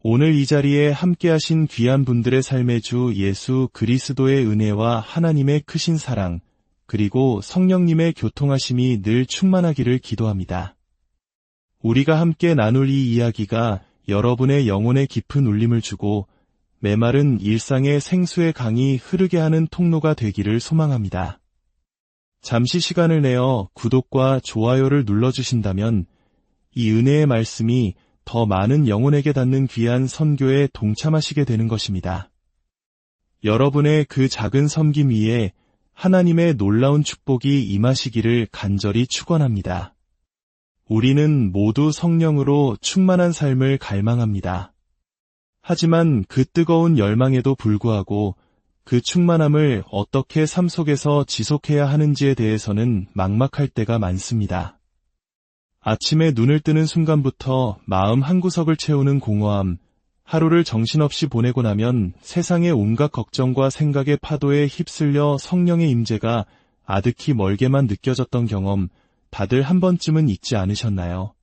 오늘 이 자리에 함께하신 귀한 분들의 삶의 주 예수 그리스도의 은혜와 하나님의 크신 사랑, 그리고 성령님의 교통하심이 늘 충만하기를 기도합니다. 우리가 함께 나눌 이 이야기가 여러분의 영혼에 깊은 울림을 주고 메마른 일상의 생수의 강이 흐르게 하는 통로가 되기를 소망합니다. 잠시 시간을 내어 구독과 좋아요를 눌러주신다면 이 은혜의 말씀이 더 많은 영혼에게 닿는 귀한 선교에 동참하시게 되는 것입니다. 여러분의 그 작은 섬김 위에 하나님의 놀라운 축복이 임하시기를 간절히 축원합니다. 우리는 모두 성령으로 충만한 삶을 갈망합니다. 하지만 그 뜨거운 열망에도 불구하고 그 충만함을 어떻게 삶 속에서 지속해야 하는지에 대해서는 막막할 때가 많습니다. 아침에 눈을 뜨는 순간부터 마음 한구석을 채우는 공허함, 하루를 정신없이 보내고 나면 세상의 온갖 걱정과 생각의 파도에 휩쓸려 성령의 임재가 아득히 멀게만 느껴졌던 경험, 다들 한 번쯤은 있지 않으셨나요?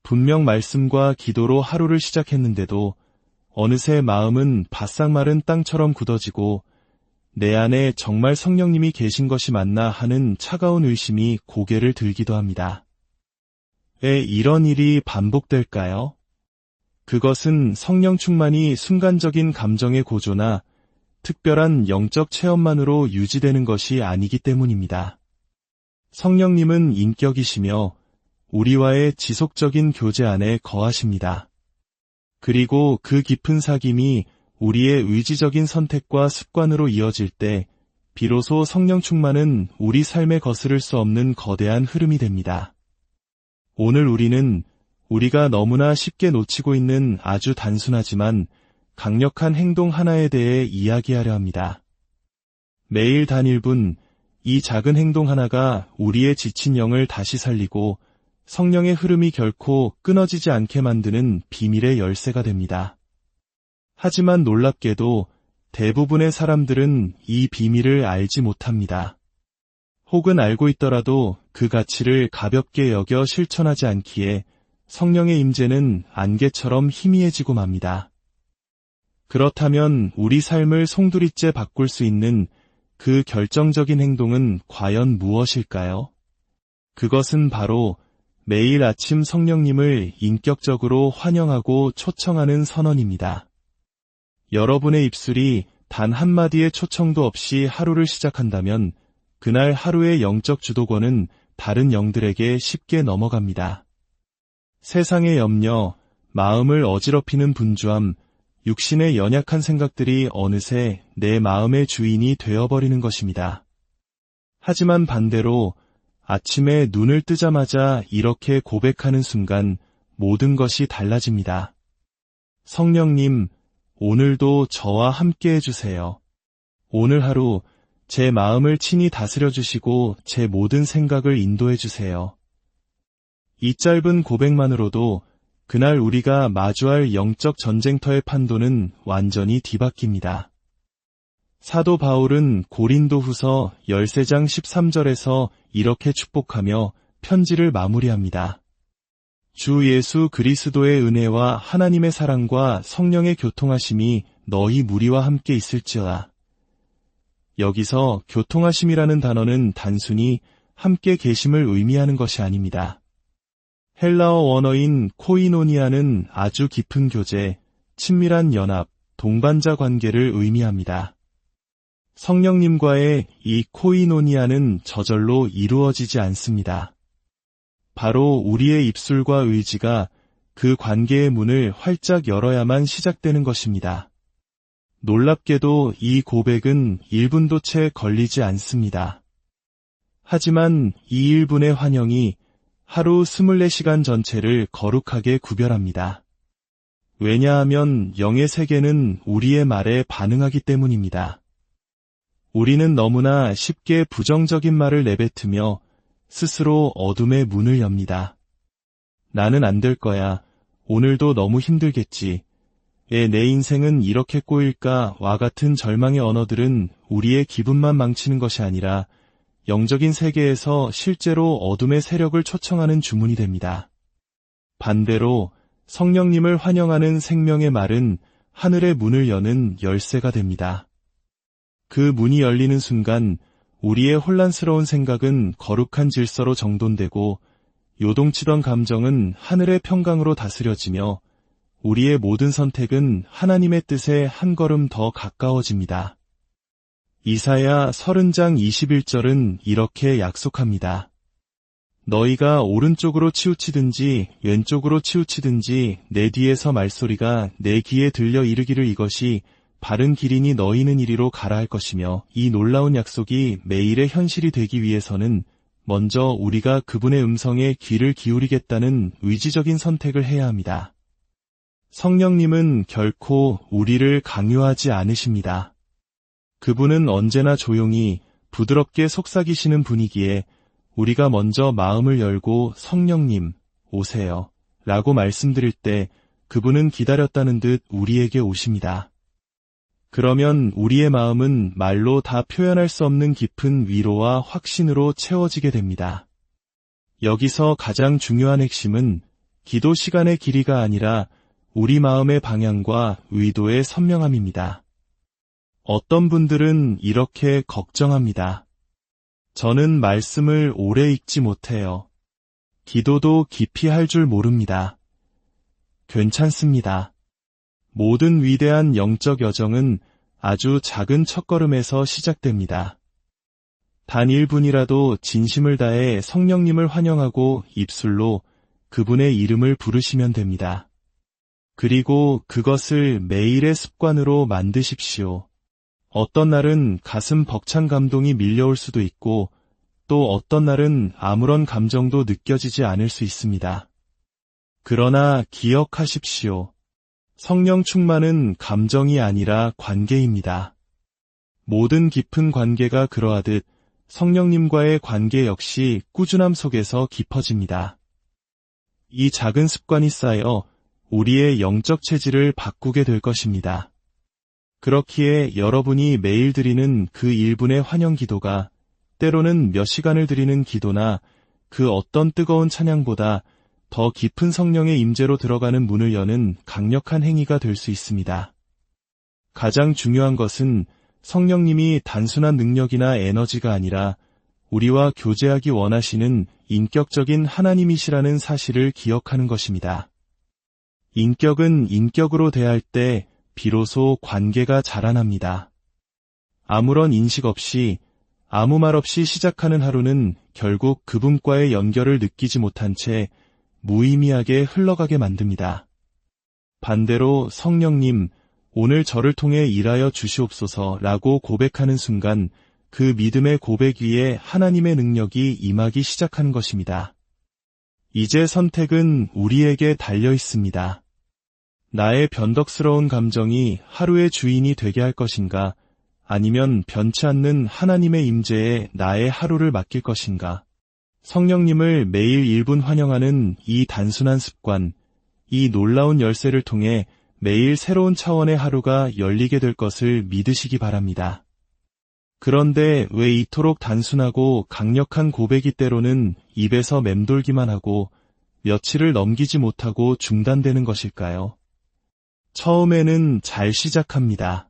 분명 말씀과 기도로 하루를 시작했는데도 어느새 마음은 바싹 마른 땅처럼 굳어지고 내 안에 정말 성령님이 계신 것이 맞나 하는 차가운 의심이 고개를 들기도 합니다. 왜 이런 일이 반복될까요? 그것은 성령 충만이 순간적인 감정의 고조나 특별한 영적 체험만으로 유지되는 것이 아니기 때문입니다. 성령님은 인격이시며 우리와의 지속적인 교제 안에 거하십니다. 그리고 그 깊은 사귐이 우리의 의지적인 선택과 습관으로 이어질 때 비로소 성령 충만은 우리 삶에 거스를 수 없는 거대한 흐름이 됩니다. 오늘 우리는 우리가 너무나 쉽게 놓치고 있는 아주 단순하지만 강력한 행동 하나에 대해 이야기하려 합니다. 매일 단 1분, 이 작은 행동 하나가 우리의 지친 영을 다시 살리고 성령의 흐름이 결코 끊어지지 않게 만드는 비밀의 열쇠가 됩니다. 하지만 놀랍게도 대부분의 사람들은 이 비밀을 알지 못합니다. 혹은 알고 있더라도 그 가치를 가볍게 여겨 실천하지 않기에 성령의 임재는 안개처럼 희미해지고 맙니다. 그렇다면 우리 삶을 송두리째 바꿀 수 있는 그 결정적인 행동은 과연 무엇일까요? 그것은 바로 매일 아침 성령님을 인격적으로 환영하고 초청하는 선언입니다. 여러분의 입술이 단 한마디의 초청도 없이 하루를 시작한다면 그날 하루의 영적 주도권은 다른 영들에게 쉽게 넘어갑니다. 세상의 염려, 마음을 어지럽히는 분주함, 육신의 연약한 생각들이 어느새 내 마음의 주인이 되어버리는 것입니다. 하지만 반대로 아침에 눈을 뜨자마자 이렇게 고백하는 순간 모든 것이 달라집니다. 성령님, 오늘도 저와 함께 해주세요. 오늘 하루 제 마음을 친히 다스려 주시고 제 모든 생각을 인도해 주세요. 이 짧은 고백만으로도 그날 우리가 마주할 영적 전쟁터의 판도는 완전히 뒤바뀝니다. 사도 바울은 고린도후서 13장 13절에서 이렇게 축복하며 편지를 마무리합니다. 주 예수 그리스도의 은혜와 하나님의 사랑과 성령의 교통하심이 너희 무리와 함께 있을지어다. 여기서 교통하심이라는 단어는 단순히 함께 계심을 의미하는 것이 아닙니다. 헬라어 원어인 코이노니아는 아주 깊은 교제, 친밀한 연합, 동반자 관계를 의미합니다. 성령님과의 이 코이노니아는 저절로 이루어지지 않습니다. 바로 우리의 입술과 의지가 그 관계의 문을 활짝 열어야만 시작되는 것입니다. 놀랍게도 이 고백은 1분도 채 걸리지 않습니다. 하지만 이 1분의 환영이 하루 24시간 전체를 거룩하게 구별합니다. 왜냐하면 영의 세계는 우리의 말에 반응하기 때문입니다. 우리는 너무나 쉽게 부정적인 말을 내뱉으며 스스로 어둠의 문을 엽니다. 나는 안 될 거야. 오늘도 너무 힘들겠지. 내 인생은 이렇게 꼬일까 와 같은 절망의 언어들은 우리의 기분만 망치는 것이 아니라 영적인 세계에서 실제로 어둠의 세력을 초청하는 주문이 됩니다. 반대로 성령님을 환영하는 생명의 말은 하늘의 문을 여는 열쇠가 됩니다. 그 문이 열리는 순간 우리의 혼란스러운 생각은 거룩한 질서로 정돈되고 요동치던 감정은 하늘의 평강으로 다스려지며 우리의 모든 선택은 하나님의 뜻에 한 걸음 더 가까워집니다. 이사야 30장 21절은 이렇게 약속합니다. 너희가 오른쪽으로 치우치든지 왼쪽으로 치우치든지 내 뒤에서 말소리가 내 귀에 들려 이르기를 이것이 바른 길이니 너희는 이리로 가라 할 것이며, 이 놀라운 약속이 매일의 현실이 되기 위해서는 먼저 우리가 그분의 음성에 귀를 기울이겠다는 의지적인 선택을 해야 합니다. 성령님은 결코 우리를 강요하지 않으십니다. 그분은 언제나 조용히 부드럽게 속삭이시는 분이기에 우리가 먼저 마음을 열고 성령님 오세요 라고 말씀드릴 때 그분은 기다렸다는 듯 우리에게 오십니다. 그러면 우리의 마음은 말로 다 표현할 수 없는 깊은 위로와 확신으로 채워지게 됩니다. 여기서 가장 중요한 핵심은 기도 시간의 길이가 아니라 우리 마음의 방향과 의도의 선명함입니다. 어떤 분들은 이렇게 걱정합니다. 저는 말씀을 오래 읽지 못해요. 기도도 깊이 할 줄 모릅니다. 괜찮습니다. 모든 위대한 영적 여정은 아주 작은 첫걸음에서 시작됩니다. 단 1분이라도 진심을 다해 성령님을 환영하고 입술로 그분의 이름을 부르시면 됩니다. 그리고 그것을 매일의 습관으로 만드십시오. 어떤 날은 가슴 벅찬 감동이 밀려올 수도 있고 또 어떤 날은 아무런 감정도 느껴지지 않을 수 있습니다. 그러나 기억하십시오. 성령 충만은 감정이 아니라 관계입니다. 모든 깊은 관계가 그러하듯 성령님과의 관계 역시 꾸준함 속에서 깊어집니다. 이 작은 습관이 쌓여 우리의 영적 체질을 바꾸게 될 것입니다. 그렇기에 여러분이 매일 드리는 그 1분의 환영 기도가 때로는 몇 시간을 드리는 기도나 그 어떤 뜨거운 찬양보다 더 깊은 성령의 임재로 들어가는 문을 여는 강력한 행위가 될 수 있습니다. 가장 중요한 것은 성령님이 단순한 능력이나 에너지가 아니라 우리와 교제하기 원하시는 인격적인 하나님이시라는 사실을 기억하는 것입니다. 인격은 인격으로 대할 때 비로소 관계가 자라납니다. 아무런 인식 없이 아무 말 없이 시작하는 하루는 결국 그분과의 연결을 느끼지 못한 채 무의미하게 흘러가게 만듭니다. 반대로 성령님, 오늘 저를 통해 일하여 주시옵소서라고 고백하는 순간 그 믿음의 고백 위에 하나님의 능력이 임하기 시작하는 것입니다. 이제 선택은 우리에게 달려 있습니다. 나의 변덕스러운 감정이 하루의 주인이 되게 할 것인가, 아니면 변치 않는 하나님의 임재에 나의 하루를 맡길 것인가. 성령님을 매일 1분 환영하는 이 단순한 습관, 이 놀라운 열쇠를 통해 매일 새로운 차원의 하루가 열리게 될 것을 믿으시기 바랍니다. 그런데 왜 이토록 단순하고 강력한 고백이 때로는 입에서 맴돌기만 하고 며칠을 넘기지 못하고 중단되는 것일까요? 처음에는 잘 시작합니다.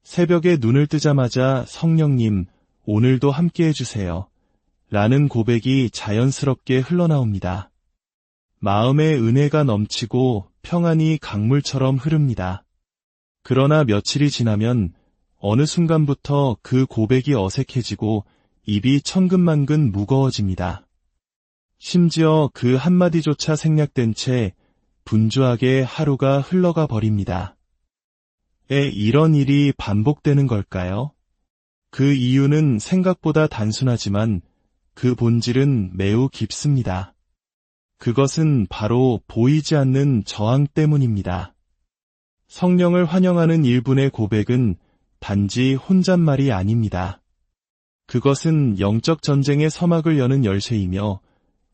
새벽에 눈을 뜨자마자 성령님, 오늘도 함께 해주세요. 라는 고백이 자연스럽게 흘러나옵니다. 마음의 은혜가 넘치고 평안이 강물처럼 흐릅니다. 그러나 며칠이 지나면 어느 순간부터 그 고백이 어색해지고 입이 천근만근 무거워집니다. 심지어 그 한마디조차 생략된 채 분주하게 하루가 흘러가 버립니다. 이런 일이 반복되는 걸까요? 그 이유는 생각보다 단순하지만 그 본질은 매우 깊습니다. 그것은 바로 보이지 않는 저항 때문입니다. 성령을 환영하는 1분의 고백은 단지 혼잣말이 아닙니다. 그것은 영적 전쟁의 서막을 여는 열쇠이며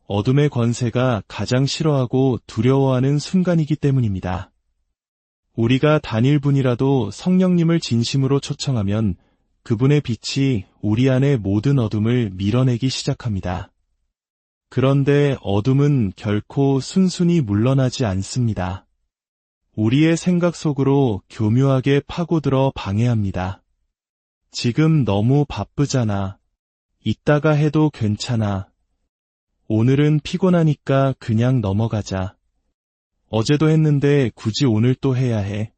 어둠의 권세가 가장 싫어하고 두려워하는 순간이기 때문입니다. 우리가 단 1분이라도 성령님을 진심으로 초청하면 그분의 빛이 우리 안의 모든 어둠을 밀어내기 시작합니다. 그런데 어둠은 결코 순순히 물러나지 않습니다. 우리의 생각 속으로 교묘하게 파고들어 방해합니다. 지금 너무 바쁘잖아. 이따가 해도 괜찮아. 오늘은 피곤하니까 그냥 넘어가자. 어제도 했는데 굳이 오늘 또 해야 해.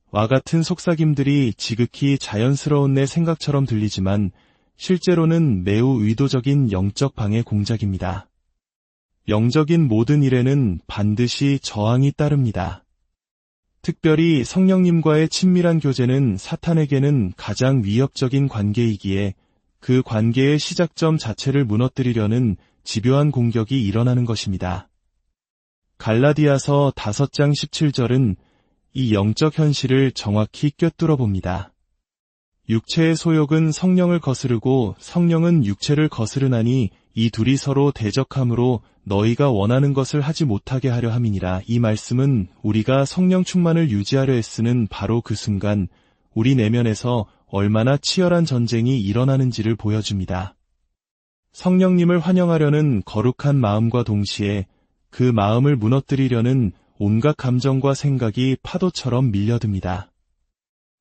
와 같은 속삭임들이 지극히 자연스러운 내 생각처럼 들리지만 실제로는 매우 의도적인 영적 방해 공작입니다. 영적인 모든 일에는 반드시 저항이 따릅니다. 특별히 성령님과의 친밀한 교제는 사탄에게는 가장 위협적인 관계이기에 그 관계의 시작점 자체를 무너뜨리려는 집요한 공격이 일어나는 것입니다. 갈라디아서 5장 17절은 이 영적 현실을 정확히 꿰뚫어 봅니다. 육체의 소욕은 성령을 거스르고 성령은 육체를 거스르나니 이 둘이 서로 대적함으로 너희가 원하는 것을 하지 못하게 하려 함이니라. 이 말씀은 우리가 성령 충만을 유지하려 애쓰는 바로 그 순간 우리 내면에서 얼마나 치열한 전쟁이 일어나는지를 보여줍니다. 성령님을 환영하려는 거룩한 마음과 동시에 그 마음을 무너뜨리려는 온갖 감정과 생각이 파도처럼 밀려듭니다.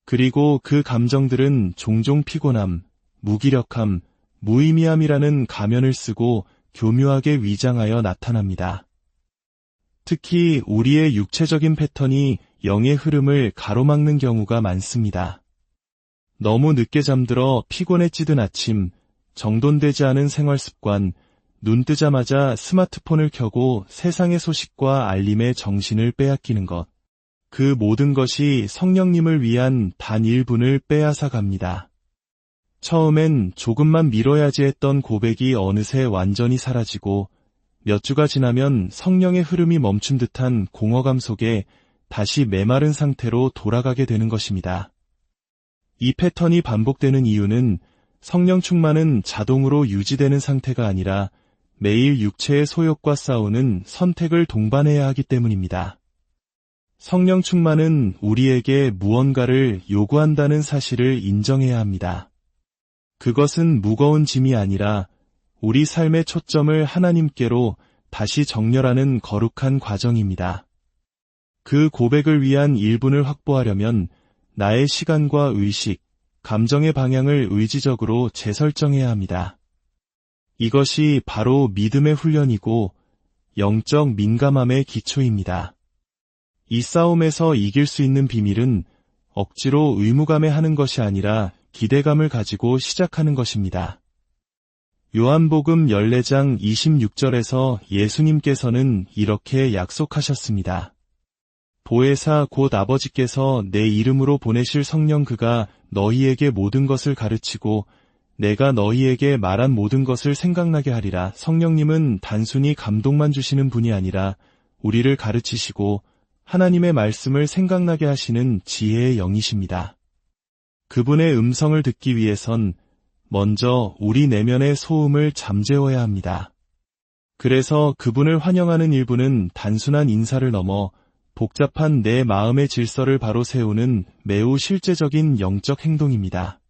그리고 그 감정들은 종종 피곤함, 무기력함, 무의미함이라는 가면을 쓰고 교묘하게 위장하여 나타납니다. 특히 우리의 육체적인 패턴이 영의 흐름을 가로막는 경우가 많습니다. 너무 늦게 잠들어 피곤에 찌든 아침, 정돈되지 않은 생활습관, 눈 뜨자마자 스마트폰을 켜고 세상의 소식과 알림에 정신을 빼앗기는 것. 그 모든 것이 성령님을 위한 단 1분을 빼앗아 갑니다. 처음엔 조금만 미뤄야지 했던 고백이 어느새 완전히 사라지고 몇 주가 지나면 성령의 흐름이 멈춘 듯한 공허감 속에 다시 메마른 상태로 돌아가게 되는 것입니다. 이 패턴이 반복되는 이유는 성령 충만은 자동으로 유지되는 상태가 아니라 매일 육체의 소욕과 싸우는 선택을 동반해야 하기 때문입니다. 성령 충만은 우리에게 무언가를 요구한다는 사실을 인정해야 합니다. 그것은 무거운 짐이 아니라 우리 삶의 초점을 하나님께로 다시 정렬하는 거룩한 과정입니다. 그 고백을 위한 1분을 확보하려면 나의 시간과 의식, 감정의 방향을 의지적으로 재설정해야 합니다. 이것이 바로 믿음의 훈련이고 영적 민감함의 기초입니다. 이 싸움에서 이길 수 있는 비밀은 억지로 의무감에 하는 것이 아니라 기대감을 가지고 시작하는 것입니다. 요한복음 14장 26절에서 예수님께서는 이렇게 약속하셨습니다. 보혜사 곧 아버지께서 내 이름으로 보내실 성령 그가 너희에게 모든 것을 가르치고 내가 너희에게 말한 모든 것을 생각나게 하리라. 성령님은 단순히 감동만 주시는 분이 아니라 우리를 가르치시고 하나님의 말씀을 생각나게 하시는 지혜의 영이십니다. 그분의 음성을 듣기 위해선 먼저 우리 내면의 소음을 잠재워야 합니다. 그래서 그분을 환영하는 일부는 단순한 인사를 넘어 복잡한 내 마음의 질서를 바로 세우는 매우 실제적인 영적 행동입니다.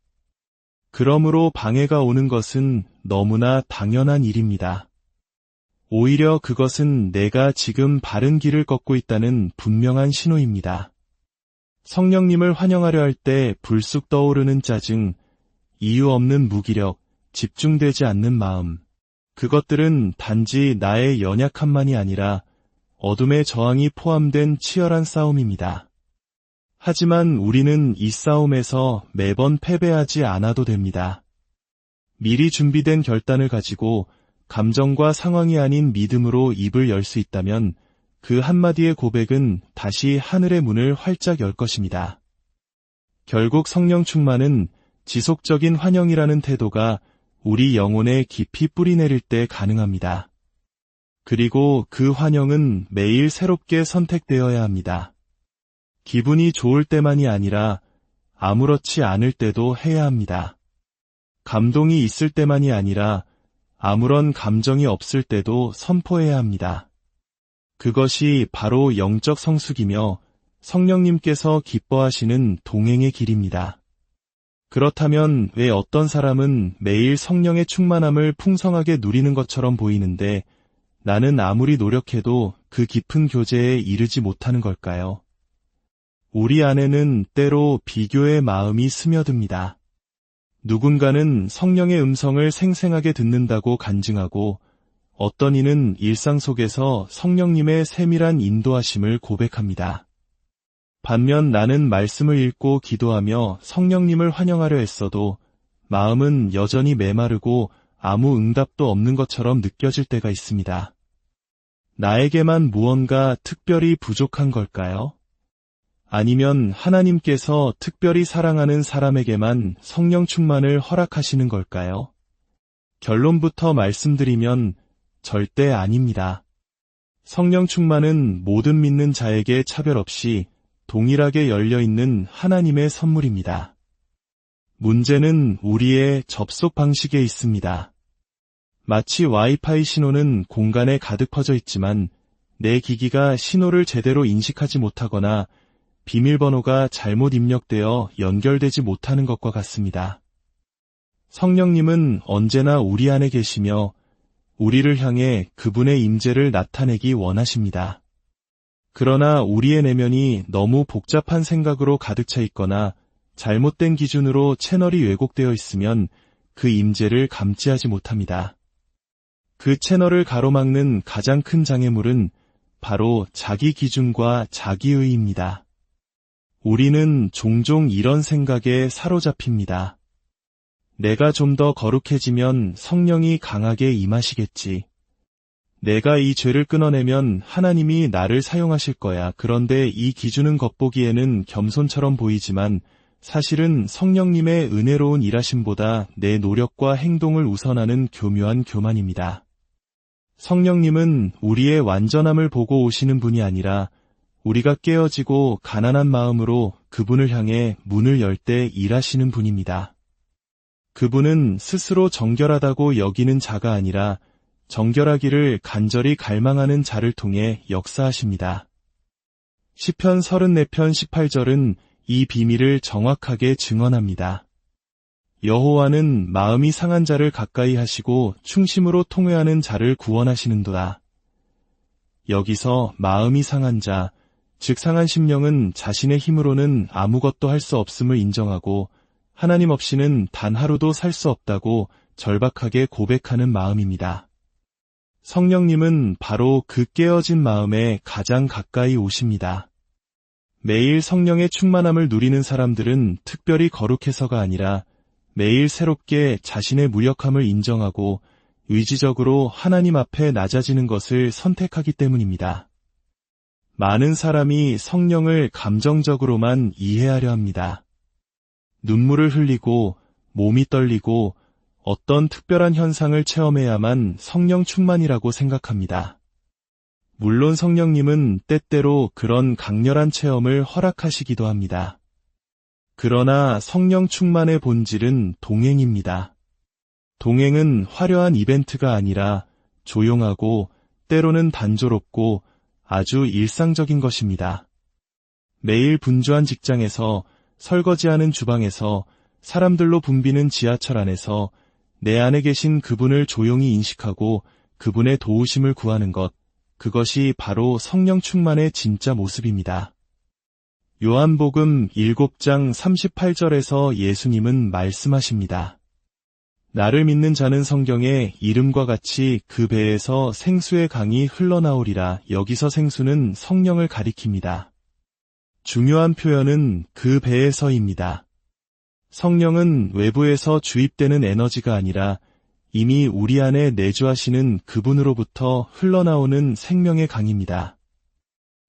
그러므로 방해가 오는 것은 너무나 당연한 일입니다. 오히려 그것은 내가 지금 바른 길을 걷고 있다는 분명한 신호입니다. 성령님을 환영하려 할 때 불쑥 떠오르는 짜증, 이유 없는 무기력, 집중되지 않는 마음, 그것들은 단지 나의 연약함만이 아니라 어둠의 저항이 포함된 치열한 싸움입니다. 하지만 우리는 이 싸움에서 매번 패배하지 않아도 됩니다. 미리 준비된 결단을 가지고 감정과 상황이 아닌 믿음으로 입을 열 수 있다면 그 한마디의 고백은 다시 하늘의 문을 활짝 열 것입니다. 결국 성령 충만은 지속적인 환영이라는 태도가 우리 영혼에 깊이 뿌리내릴 때 가능합니다. 그리고 그 환영은 매일 새롭게 선택되어야 합니다. 기분이 좋을 때만이 아니라 아무렇지 않을 때도 해야 합니다. 감동이 있을 때만이 아니라 아무런 감정이 없을 때도 선포해야 합니다. 그것이 바로 영적 성숙이며 성령님께서 기뻐하시는 동행의 길입니다. 그렇다면 왜 어떤 사람은 매일 성령의 충만함을 풍성하게 누리는 것처럼 보이는데 나는 아무리 노력해도 그 깊은 교제에 이르지 못하는 걸까요? 우리 안에는 때로 비교의 마음이 스며듭니다. 누군가는 성령의 음성을 생생하게 듣는다고 간증하고 어떤 이는 일상 속에서 성령님의 세밀한 인도하심을 고백합니다. 반면 나는 말씀을 읽고 기도하며 성령님을 환영하려 했어도 마음은 여전히 메마르고 아무 응답도 없는 것처럼 느껴질 때가 있습니다. 나에게만 무언가 특별히 부족한 걸까요? 아니면 하나님께서 특별히 사랑하는 사람에게만 성령 충만을 허락하시는 걸까요? 결론부터 말씀드리면 절대 아닙니다. 성령 충만은 모든 믿는 자에게 차별 없이 동일하게 열려있는 하나님의 선물입니다. 문제는 우리의 접속 방식에 있습니다. 마치 와이파이 신호는 공간에 가득 퍼져 있지만 내 기기가 신호를 제대로 인식하지 못하거나 비밀번호가 잘못 입력되어 연결되지 못하는 것과 같습니다. 성령님은 언제나 우리 안에 계시며 우리를 향해 그분의 임재를 나타내기 원하십니다. 그러나 우리의 내면이 너무 복잡한 생각으로 가득 차 있거나 잘못된 기준으로 채널이 왜곡되어 있으면 그 임재를 감지하지 못합니다. 그 채널을 가로막는 가장 큰 장애물은 바로 자기 기준과 자기의입니다. 우리는 종종 이런 생각에 사로잡힙니다. 내가 좀 더 거룩해지면 성령이 강하게 임하시겠지. 내가 이 죄를 끊어내면 하나님이 나를 사용하실 거야. 그런데 이 기준은 겉보기에는 겸손처럼 보이지만 사실은 성령님의 은혜로운 일하심보다 내 노력과 행동을 우선하는 교묘한 교만입니다. 성령님은 우리의 완전함을 보고 오시는 분이 아니라 우리가 깨어지고 가난한 마음으로 그분을 향해 문을 열 때 일하시는 분입니다. 그분은 스스로 정결하다고 여기는 자가 아니라 정결하기를 간절히 갈망하는 자를 통해 역사하십니다. 시편 34편 18절은 이 비밀을 정확하게 증언합니다. 여호와는 마음이 상한 자를 가까이 하시고 충심으로 통회하는 자를 구원하시는도다. 여기서 마음이 상한 자, 즉 상한 심령은 자신의 힘으로는 아무것도 할 수 없음을 인정하고 하나님 없이는 단 하루도 살 수 없다고 절박하게 고백하는 마음입니다. 성령님은 바로 그 깨어진 마음에 가장 가까이 오십니다. 매일 성령의 충만함을 누리는 사람들은 특별히 거룩해서가 아니라 매일 새롭게 자신의 무력함을 인정하고 의지적으로 하나님 앞에 낮아지는 것을 선택하기 때문입니다. 많은 사람이 성령을 감정적으로만 이해하려 합니다. 눈물을 흘리고 몸이 떨리고 어떤 특별한 현상을 체험해야만 성령 충만이라고 생각합니다. 물론 성령님은 때때로 그런 강렬한 체험을 허락하시기도 합니다. 그러나 성령 충만의 본질은 동행입니다. 동행은 화려한 이벤트가 아니라 조용하고 때로는 단조롭고 아주 일상적인 것입니다. 매일 분주한 직장에서, 설거지하는 주방에서, 사람들로 붐비는 지하철 안에서 내 안에 계신 그분을 조용히 인식하고 그분의 도우심을 구하는 것, 그것이 바로 성령 충만의 진짜 모습입니다. 요한복음 7장 38절에서 예수님은 말씀하십니다. 나를 믿는 자는 성경에 이름과 같이 그 배에서 생수의 강이 흘러나오리라. 여기서 생수는 성령을 가리킵니다. 중요한 표현은 그 배에서입니다. 성령은 외부에서 주입되는 에너지가 아니라 이미 우리 안에 내주하시는 그분으로부터 흘러나오는 생명의 강입니다.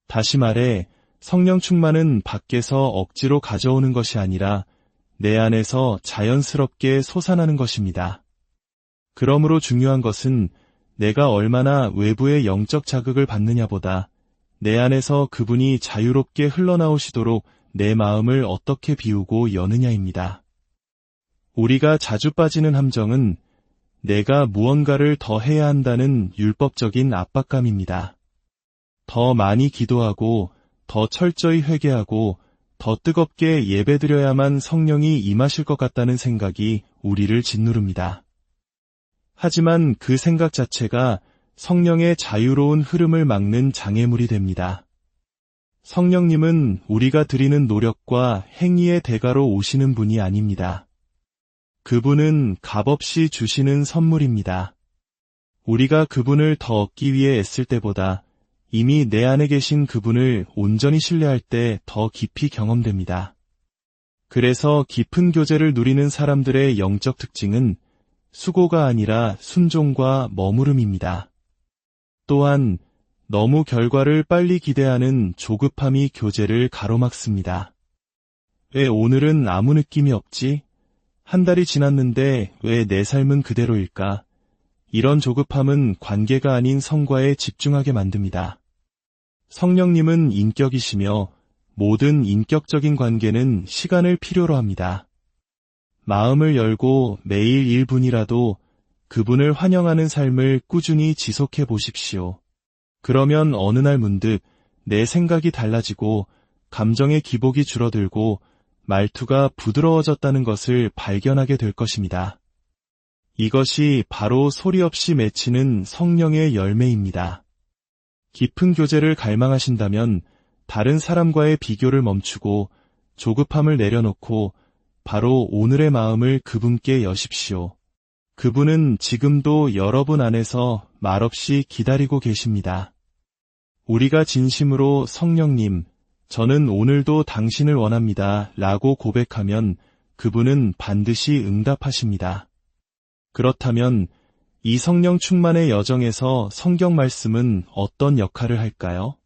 다시 말해 성령 충만은 밖에서 억지로 가져오는 것이 아니라 내 안에서 자연스럽게 솟아나는 것입니다. 그러므로 중요한 것은 내가 얼마나 외부의 영적 자극을 받느냐보다 내 안에서 그분이 자유롭게 흘러나오시도록 내 마음을 어떻게 비우고 여느냐입니다. 우리가 자주 빠지는 함정은 내가 무언가를 더 해야 한다는 율법적인 압박감입니다. 더 많이 기도하고, 더 철저히 회개하고, 더 뜨겁게 예배드려야만 성령이 임하실 것 같다는 생각이 우리를 짓누릅니다. 하지만 그 생각 자체가 성령의 자유로운 흐름을 막는 장애물이 됩니다. 성령님은 우리가 드리는 노력과 행위의 대가로 오시는 분이 아닙니다. 그분은 값없이 주시는 선물입니다. 우리가 그분을 더 얻기 위해 애쓸 때보다 이미 내 안에 계신 그분을 온전히 신뢰할 때 더 깊이 경험됩니다. 그래서 깊은 교제를 누리는 사람들의 영적 특징은 수고가 아니라 순종과 머무름입니다. 또한 너무 결과를 빨리 기대하는 조급함이 교제를 가로막습니다. 왜 오늘은 아무 느낌이 없지? 한 달이 지났는데 왜 내 삶은 그대로일까? 이런 조급함은 관계가 아닌 성과에 집중하게 만듭니다. 성령님은 인격이시며 모든 인격적인 관계는 시간을 필요로 합니다. 마음을 열고 매일 1분이라도 그분을 환영하는 삶을 꾸준히 지속해 보십시오. 그러면 어느 날 문득 내 생각이 달라지고 감정의 기복이 줄어들고 말투가 부드러워졌다는 것을 발견하게 될 것입니다. 이것이 바로 소리 없이 맺히는 성령의 열매입니다. 깊은 교제를 갈망하신다면 다른 사람과의 비교를 멈추고 조급함을 내려놓고 바로 오늘의 마음을 그분께 여십시오. 그분은 지금도 여러분 안에서 말없이 기다리고 계십니다. 우리가 진심으로 성령님, 저는 오늘도 당신을 원합니다 라고 고백하면 그분은 반드시 응답하십니다. 그렇다면 이 성령 충만의 여정에서 성경 말씀은 어떤 역할을 할까요?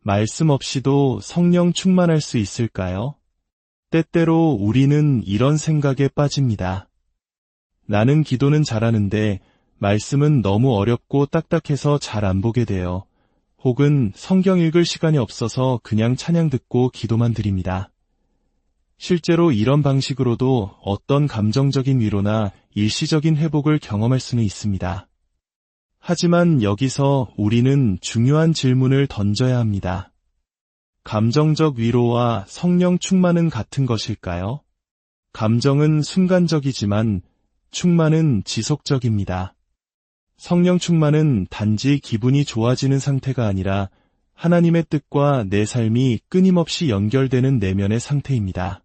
말씀 없이도 성령 충만할 수 있을까요? 때때로 우리는 이런 생각에 빠집니다. 나는 기도는 잘하는데 말씀은 너무 어렵고 딱딱해서 잘 안 보게 돼요. 혹은 성경 읽을 시간이 없어서 그냥 찬양 듣고 기도만 드립니다. 실제로 이런 방식으로도 어떤 감정적인 위로나 일시적인 회복을 경험할 수는 있습니다. 하지만 여기서 우리는 중요한 질문을 던져야 합니다. 감정적 위로와 성령 충만은 같은 것일까요? 감정은 순간적이지만 충만은 지속적입니다. 성령 충만은 단지 기분이 좋아지는 상태가 아니라 하나님의 뜻과 내 삶이 끊임없이 연결되는 내면의 상태입니다.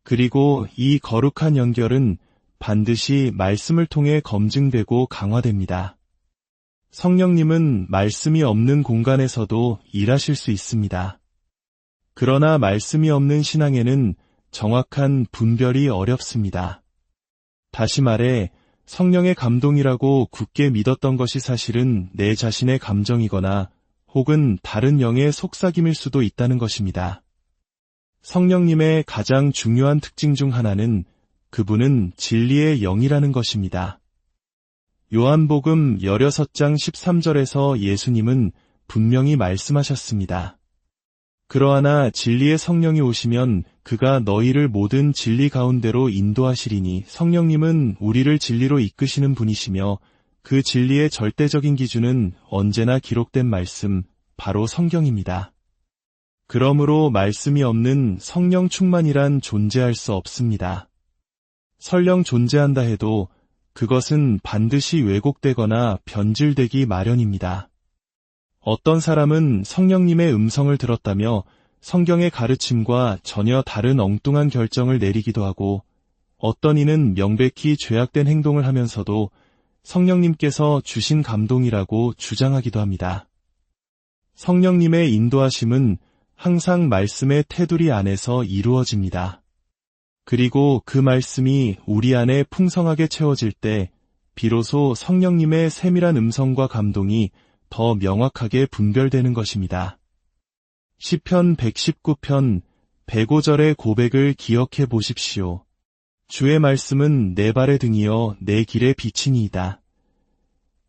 그리고 이 거룩한 연결은 반드시 말씀을 통해 검증되고 강화됩니다. 성령님은 말씀이 없는 공간에서도 일하실 수 있습니다. 그러나 말씀이 없는 신앙에는 정확한 분별이 어렵습니다. 다시 말해 성령의 감동이라고 굳게 믿었던 것이 사실은 내 자신의 감정이거나 혹은 다른 영의 속삭임일 수도 있다는 것입니다. 성령님의 가장 중요한 특징 중 하나는 그분은 진리의 영이라는 것입니다. 요한복음 16장 13절에서 예수님은 분명히 말씀하셨습니다. 그러하나 진리의 성령이 오시면 그가 너희를 모든 진리 가운데로 인도하시리니 성령님은 우리를 진리로 이끄시는 분이시며 그 진리의 절대적인 기준은 언제나 기록된 말씀, 바로 성경입니다. 그러므로 말씀이 없는 성령 충만이란 존재할 수 없습니다. 설령 존재한다 해도 그것은 반드시 왜곡되거나 변질되기 마련입니다. 어떤 사람은 성령님의 음성을 들었다며 성경의 가르침과 전혀 다른 엉뚱한 결정을 내리기도 하고 어떤 이는 명백히 죄악된 행동을 하면서도 성령님께서 주신 감동이라고 주장하기도 합니다. 성령님의 인도하심은 항상 말씀의 테두리 안에서 이루어집니다. 그리고 그 말씀이 우리 안에 풍성하게 채워질 때 비로소 성령님의 세밀한 음성과 감동이 더 명확하게 분별되는 것입니다. 시편 119편 105절의 고백을 기억해 보십시오. 주의 말씀은 내 발의 등이요 내 길의 빛이니이다.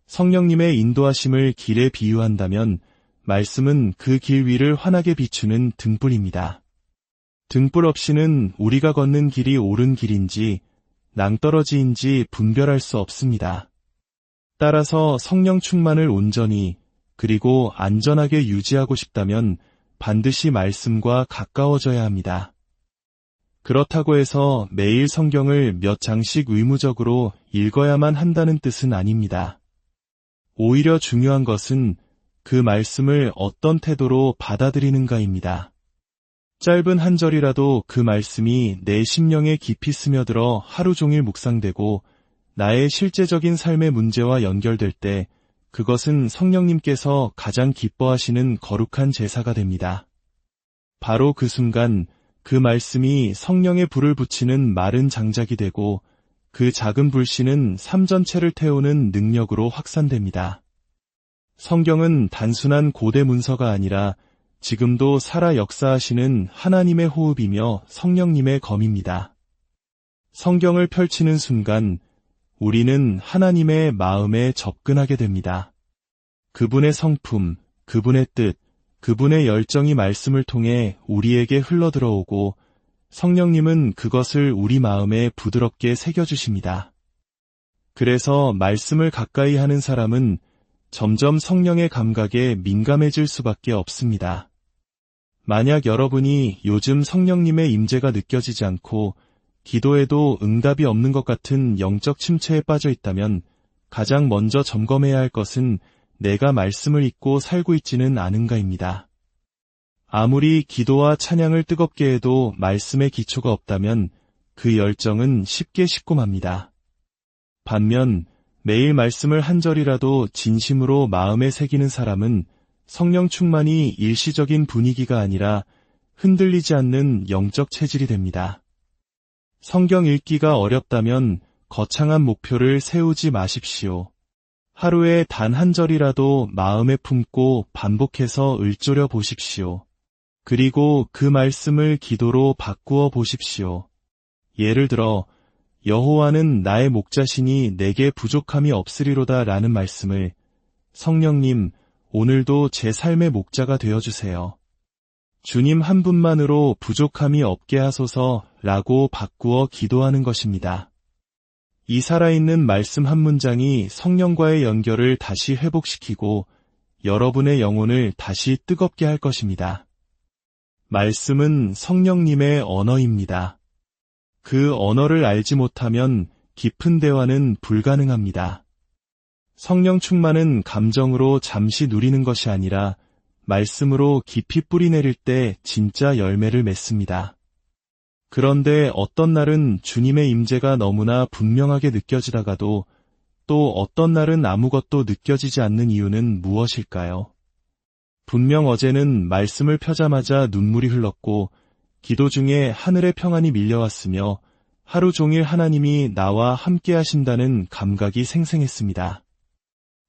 성령님의 인도하심을 길에 비유한다면 말씀은 그 길 위를 환하게 비추는 등불입니다. 등불 없이는 우리가 걷는 길이 옳은 길인지 낭떠러지인지 분별할 수 없습니다. 따라서 성령 충만을 온전히 그리고 안전하게 유지하고 싶다면 반드시 말씀과 가까워져야 합니다. 그렇다고 해서 매일 성경을 몇 장씩 의무적으로 읽어야만 한다는 뜻은 아닙니다. 오히려 중요한 것은 그 말씀을 어떤 태도로 받아들이는가입니다. 짧은 한 절이라도 그 말씀이 내 심령에 깊이 스며들어 하루 종일 묵상되고 나의 실제적인 삶의 문제와 연결될 때 그것은 성령님께서 가장 기뻐하시는 거룩한 제사가 됩니다. 바로 그 순간 그 말씀이 성령의 불을 붙이는 마른 장작이 되고 그 작은 불씨는 삶 전체를 태우는 능력으로 확산됩니다. 성경은 단순한 고대 문서가 아니라 지금도 살아 역사하시는 하나님의 호흡이며 성령님의 검입니다. 성경을 펼치는 순간 우리는 하나님의 마음에 접근하게 됩니다. 그분의 성품, 그분의 뜻, 그분의 열정이 말씀을 통해 우리에게 흘러들어오고 성령님은 그것을 우리 마음에 부드럽게 새겨주십니다. 그래서 말씀을 가까이 하는 사람은 점점 성령의 감각에 민감해질 수밖에 없습니다. 만약 여러분이 요즘 성령님의 임재가 느껴지지 않고 기도에도 응답이 없는 것 같은 영적 침체에 빠져 있다면 가장 먼저 점검해야 할 것은 내가 말씀을 읽고 살고 있지는 않은가입니다. 아무리 기도와 찬양을 뜨겁게 해도 말씀의 기초가 없다면 그 열정은 쉽게 식고 맙니다. 반면 매일 말씀을 한 절이라도 진심으로 마음에 새기는 사람은 성령 충만이 일시적인 분위기가 아니라 흔들리지 않는 영적 체질이 됩니다. 성경 읽기가 어렵다면 거창한 목표를 세우지 마십시오. 하루에 단 한 절이라도 마음에 품고 반복해서 읊조려 보십시오. 그리고 그 말씀을 기도로 바꾸어 보십시오. 예를 들어 여호와는 나의 목자시니 내게 부족함이 없으리로다 라는 말씀을 성령님, 오늘도 제 삶의 목자가 되어주세요. 주님 한 분만으로 부족함이 없게 하소서 라고 바꾸어 기도하는 것입니다. 이 살아있는 말씀 한 문장이 성령과의 연결을 다시 회복시키고 여러분의 영혼을 다시 뜨겁게 할 것입니다. 말씀은 성령님의 언어입니다. 그 언어를 알지 못하면 깊은 대화는 불가능합니다. 성령 충만은 감정으로 잠시 누리는 것이 아니라 말씀으로 깊이 뿌리내릴 때 진짜 열매를 맺습니다. 그런데 어떤 날은 주님의 임재가 너무나 분명하게 느껴지다가도 또 어떤 날은 아무것도 느껴지지 않는 이유는 무엇일까요? 분명 어제는 말씀을 펴자마자 눈물이 흘렀고 기도 중에 하늘의 평안이 밀려왔으며 하루 종일 하나님이 나와 함께 하신다는 감각이 생생했습니다.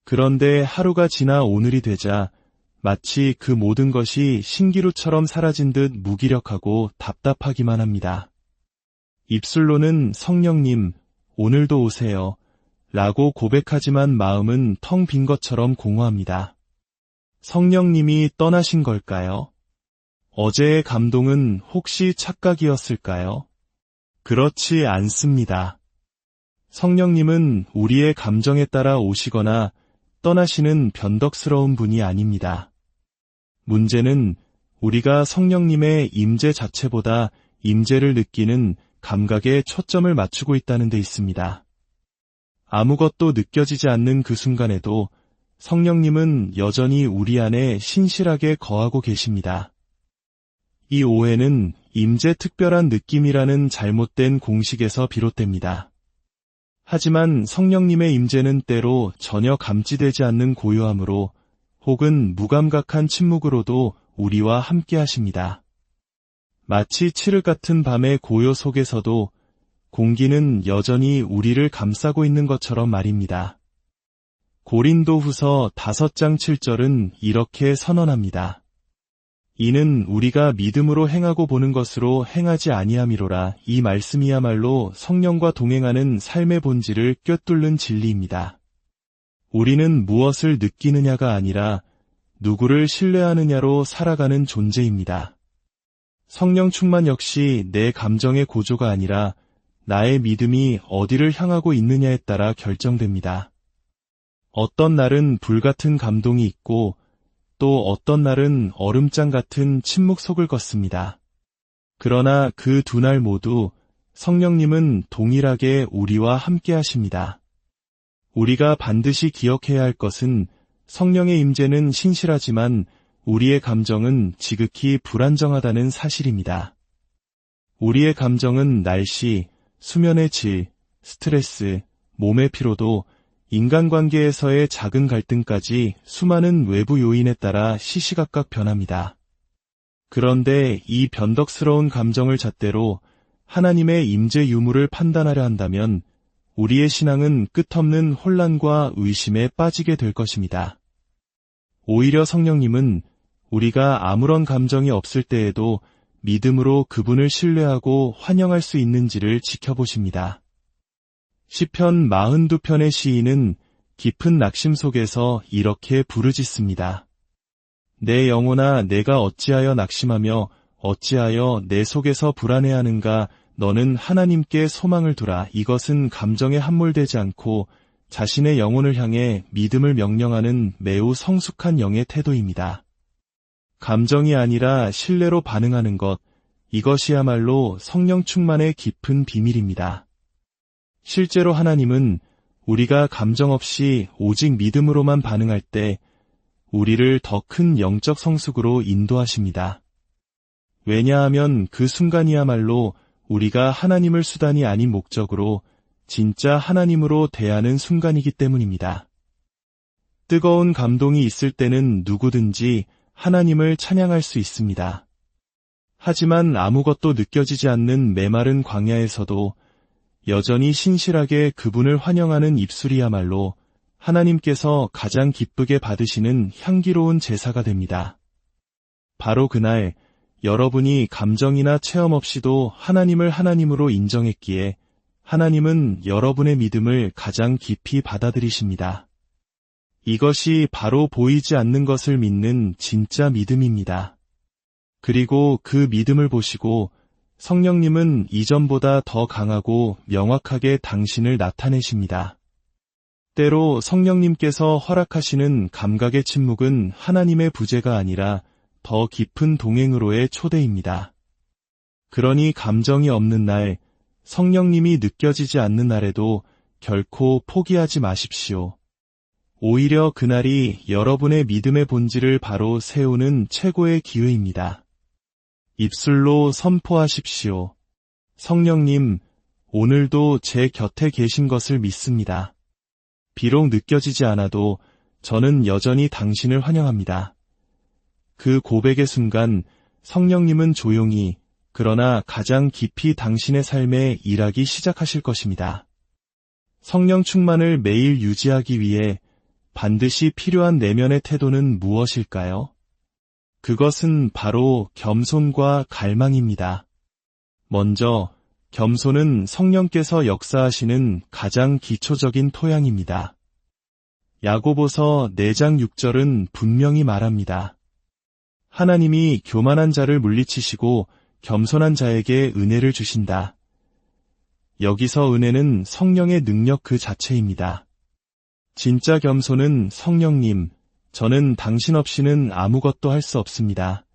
그런데 하루가 지나 오늘이 되자 마치 그 모든 것이 신기루처럼 사라진 듯 무기력하고 답답하기만 합니다. 입술로는 성령님, 오늘도 오세요 라고 고백하지만 마음은 텅 빈 것처럼 공허합니다. 성령님이 떠나신 걸까요? 어제의 감동은 혹시 착각이었을까요? 그렇지 않습니다. 성령님은 우리의 감정에 따라 오시거나 떠나시는 변덕스러운 분이 아닙니다. 문제는 우리가 성령님의 임재 자체보다 임재를 느끼는 감각에 초점을 맞추고 있다는 데 있습니다. 아무것도 느껴지지 않는 그 순간에도 성령님은 여전히 우리 안에 신실하게 거하고 계십니다. 이 오해는 임재 특별한 느낌이라는 잘못된 공식에서 비롯됩니다. 하지만 성령님의 임재는 때로 전혀 감지되지 않는 고요함으로 혹은 무감각한 침묵으로도 우리와 함께 하십니다. 마치 칠흑 같은 밤의 고요 속에서도 공기는 여전히 우리를 감싸고 있는 것처럼 말입니다. 고린도후서 5장 7절은 이렇게 선언합니다. 이는 우리가 믿음으로 행하고 보는 것으로 행하지 아니함이로라. 이 말씀이야말로 성령과 동행하는 삶의 본질을 꿰뚫는 진리입니다. 우리는 무엇을 느끼느냐가 아니라 누구를 신뢰하느냐로 살아가는 존재입니다. 성령 충만 역시 내 감정의 고조가 아니라 나의 믿음이 어디를 향하고 있느냐에 따라 결정됩니다. 어떤 날은 불같은 감동이 있고 또 어떤 날은 얼음장 같은 침묵 속을 걷습니다. 그러나 그 두 날 모두 성령님은 동일하게 우리와 함께 하십니다. 우리가 반드시 기억해야 할 것은 성령의 임재는 신실하지만 우리의 감정은 지극히 불안정하다는 사실입니다. 우리의 감정은 날씨, 수면의 질, 스트레스, 몸의 피로도, 인간관계에서의 작은 갈등까지 수많은 외부 요인에 따라 시시각각 변합니다. 그런데 이 변덕스러운 감정을 잣대로 하나님의 임재 유무를 판단하려 한다면 우리의 신앙은 끝없는 혼란과 의심에 빠지게 될 것입니다. 오히려 성령님은 우리가 아무런 감정이 없을 때에도 믿음으로 그분을 신뢰하고 환영할 수 있는지를 지켜보십니다. 시편 42편의 시인은 깊은 낙심 속에서 이렇게 부르짖습니다. 내 영혼아, 내가 어찌하여 낙심하며 어찌하여 내 속에서 불안해하는가. 너는 하나님께 소망을 두라. 이것은 감정에 함몰되지 않고 자신의 영혼을 향해 믿음을 명령하는 매우 성숙한 영의 태도입니다. 감정이 아니라 신뢰로 반응하는 것, 이것이야말로 성령 충만의 깊은 비밀입니다. 실제로 하나님은 우리가 감정 없이 오직 믿음으로만 반응할 때 우리를 더 큰 영적 성숙으로 인도하십니다. 왜냐하면 그 순간이야말로 우리가 하나님을 수단이 아닌 목적으로 진짜 하나님으로 대하는 순간이기 때문입니다. 뜨거운 감동이 있을 때는 누구든지 하나님을 찬양할 수 있습니다. 하지만 아무것도 느껴지지 않는 메마른 광야에서도 여전히 신실하게 그분을 환영하는 입술이야말로 하나님께서 가장 기쁘게 받으시는 향기로운 제사가 됩니다. 바로 그날 여러분이 감정이나 체험 없이도 하나님을 하나님으로 인정했기에 하나님은 여러분의 믿음을 가장 깊이 받아들이십니다. 이것이 바로 보이지 않는 것을 믿는 진짜 믿음입니다. 그리고 그 믿음을 보시고 성령님은 이전보다 더 강하고 명확하게 당신을 나타내십니다. 때로 성령님께서 허락하시는 감각의 침묵은 하나님의 부재가 아니라 더 깊은 동행으로의 초대입니다. 그러니 감정이 없는 날, 성령님이 느껴지지 않는 날에도 결코 포기하지 마십시오. 오히려 그날이 여러분의 믿음의 본질을 바로 세우는 최고의 기회입니다. 입술로 선포하십시오. 성령님, 오늘도 제 곁에 계신 것을 믿습니다. 비록 느껴지지 않아도 저는 여전히 당신을 환영합니다. 그 고백의 순간 성령님은 조용히 그러나 가장 깊이 당신의 삶에 일하기 시작하실 것입니다. 성령 충만을 매일 유지하기 위해 반드시 필요한 내면의 태도는 무엇일까요? 그것은 바로 겸손과 갈망입니다. 먼저 겸손은 성령께서 역사하시는 가장 기초적인 토양입니다. 야고보서 4장 6절은 분명히 말합니다. 하나님이 교만한 자를 물리치시고 겸손한 자에게 은혜를 주신다. 여기서 은혜는 성령의 능력 그 자체입니다. 진짜 겸손은 성령님, 저는 당신 없이는 아무것도 할 수 없습니다.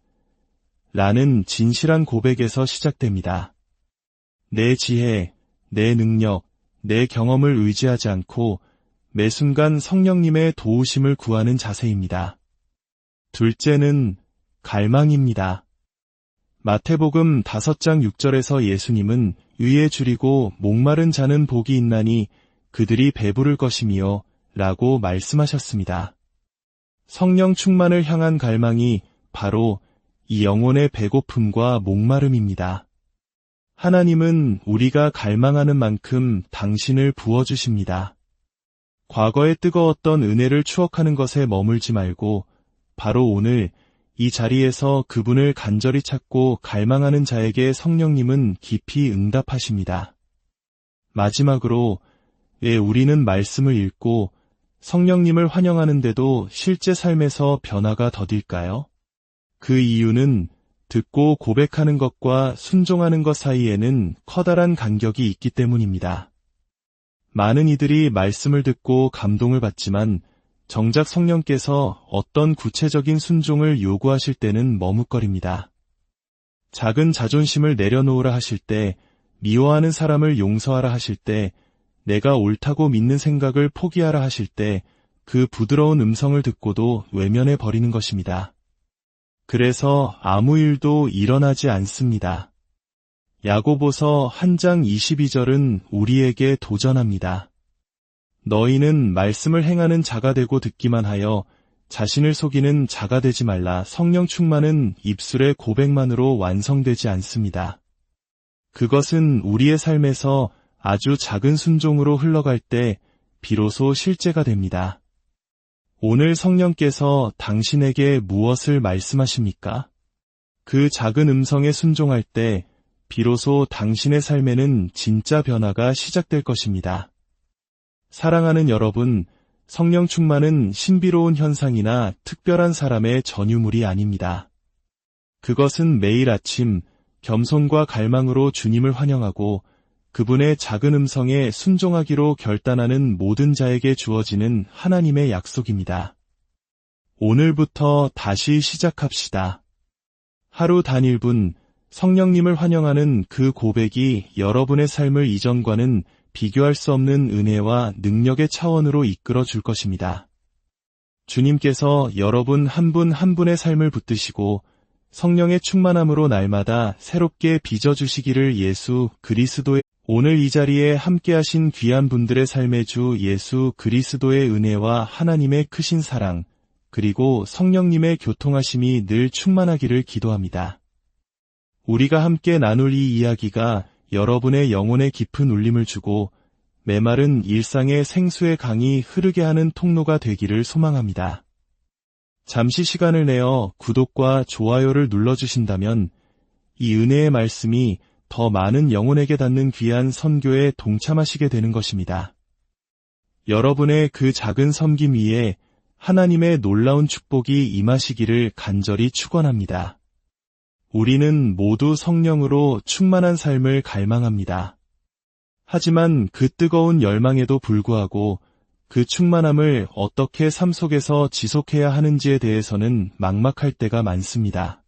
라는 진실한 고백에서 시작됩니다. 내 지혜, 내 능력, 내 경험을 의지하지 않고 매 순간 성령님의 도우심을 구하는 자세입니다. 둘째는 갈망입니다. 마태복음 5장 6절에서 예수님은 의에 줄이고 목마른 자는 복이 있나니 그들이 배부를 것이며 라고 말씀하셨습니다. 성령 충만을 향한 갈망이 바로 이 영혼의 배고픔과 목마름입니다. 하나님은 우리가 갈망하는 만큼 당신을 부어주십니다. 과거에 뜨거웠던 은혜를 추억하는 것에 머물지 말고 바로 오늘 이 자리에서 그분을 간절히 찾고 갈망하는 자에게 성령님은 깊이 응답하십니다. 마지막으로 왜 우리는 말씀을 읽고 성령님을 환영하는데도 실제 삶에서 변화가 더딜까요? 그 이유는 듣고 고백하는 것과 순종하는 것 사이에는 커다란 간격이 있기 때문입니다. 많은 이들이 말씀을 듣고 감동을 받지만 정작 성령께서 어떤 구체적인 순종을 요구하실 때는 머뭇거립니다. 작은 자존심을 내려놓으라 하실 때, 미워하는 사람을 용서하라 하실 때, 내가 옳다고 믿는 생각을 포기하라 하실 때, 그 부드러운 음성을 듣고도 외면해 버리는 것입니다. 그래서 아무 일도 일어나지 않습니다. 야고보서 1장 22절은 우리에게 도전합니다. 너희는 말씀을 행하는 자가 되고 듣기만 하여 자신을 속이는 자가 되지 말라. 성령 충만은 입술의 고백만으로 완성되지 않습니다. 그것은 우리의 삶에서 아주 작은 순종으로 흘러갈 때 비로소 실제가 됩니다. 오늘 성령께서 당신에게 무엇을 말씀하십니까? 그 작은 음성에 순종할 때 비로소 당신의 삶에는 진짜 변화가 시작될 것입니다. 사랑하는 여러분, 성령 충만은 신비로운 현상이나 특별한 사람의 전유물이 아닙니다. 그것은 매일 아침 겸손과 갈망으로 주님을 환영하고 그분의 작은 음성에 순종하기로 결단하는 모든 자에게 주어지는 하나님의 약속입니다. 오늘부터 다시 시작합시다. 하루 단 1분 성령님을 환영하는 그 고백이 여러분의 삶을 이전과는 비교할 수 없는 은혜와 능력의 차원으로 이끌어 줄 것입니다. 주님께서 여러분 한 분 한 분의 삶을 붙드시고 성령의 충만함으로 날마다 새롭게 빚어주시기를 예수 그리스도의 오늘 이 자리에 함께하신 귀한 분들의 삶의 주 예수 그리스도의 은혜와 하나님의 크신 사랑, 그리고 성령님의 교통하심이 늘 충만하기를 기도합니다. 우리가 함께 나눌 이 이야기가 여러분의 영혼에 깊은 울림을 주고 메마른 일상의 생수의 강이 흐르게 하는 통로가 되기를 소망합니다. 잠시 시간을 내어 구독과 좋아요를 눌러주신다면 이 은혜의 말씀이 더 많은 영혼에게 닿는 귀한 선교에 동참하시게 되는 것입니다. 여러분의 그 작은 섬김 위에 하나님의 놀라운 축복이 임하시기를 간절히 축원합니다. 우리는 모두 성령으로 충만한 삶을 갈망합니다. 하지만 그 뜨거운 열망에도 불구하고 그 충만함을 어떻게 삶 속에서 지속해야 하는지에 대해서는 막막할 때가 많습니다.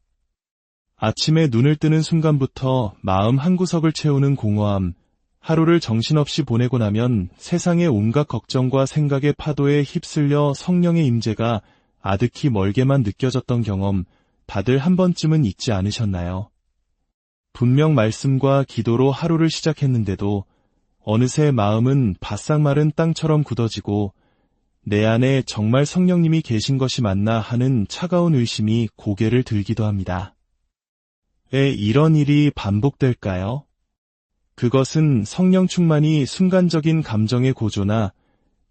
아침에 눈을 뜨는 순간부터 마음 한구석을 채우는 공허함, 하루를 정신없이 보내고 나면 세상의 온갖 걱정과 생각의 파도에 휩쓸려 성령의 임재가 아득히 멀게만 느껴졌던 경험, 다들 한 번쯤은 있지 않으셨나요? 분명 말씀과 기도로 하루를 시작했는데도 어느새 마음은 바싹 마른 땅처럼 굳어지고 내 안에 정말 성령님이 계신 것이 맞나 하는 차가운 의심이 고개를 들기도 합니다. 왜 이런 일이 반복될까요? 그것은 성령 충만이 순간적인 감정의 고조나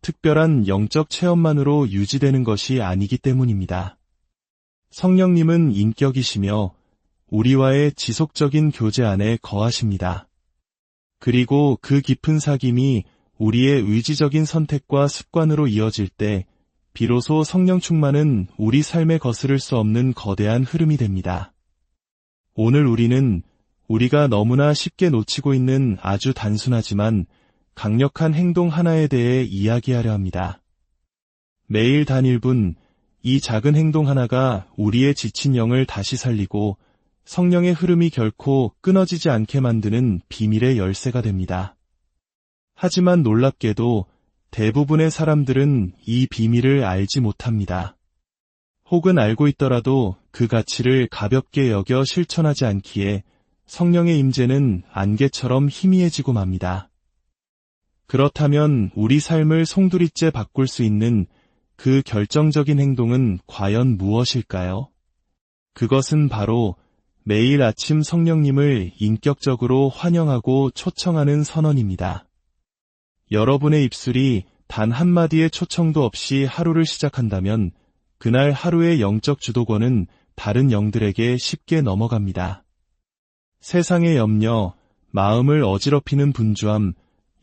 특별한 영적 체험만으로 유지되는 것이 아니기 때문입니다. 성령님은 인격이시며 우리와의 지속적인 교제 안에 거하십니다. 그리고 그 깊은 사귐이 우리의 의지적인 선택과 습관으로 이어질 때 비로소 성령 충만은 우리 삶에 거스를 수 없는 거대한 흐름이 됩니다. 오늘 우리는 우리가 너무나 쉽게 놓치고 있는 아주 단순하지만 강력한 행동 하나에 대해 이야기하려 합니다. 매일 단 1분, 이 작은 행동 하나가 우리의 지친 영을 다시 살리고 성령의 흐름이 결코 끊어지지 않게 만드는 비밀의 열쇠가 됩니다. 하지만 놀랍게도 대부분의 사람들은 이 비밀을 알지 못합니다. 혹은 알고 있더라도 그 가치를 가볍게 여겨 실천하지 않기에 성령의 임재는 안개처럼 희미해지고 맙니다. 그렇다면 우리 삶을 송두리째 바꿀 수 있는 그 결정적인 행동은 과연 무엇일까요? 그것은 바로 매일 아침 성령님을 인격적으로 환영하고 초청하는 선언입니다. 여러분의 입술이 단 한마디의 초청도 없이 하루를 시작한다면 그날 하루의 영적 주도권은 다른 영들에게 쉽게 넘어갑니다. 세상의 염려, 마음을 어지럽히는 분주함,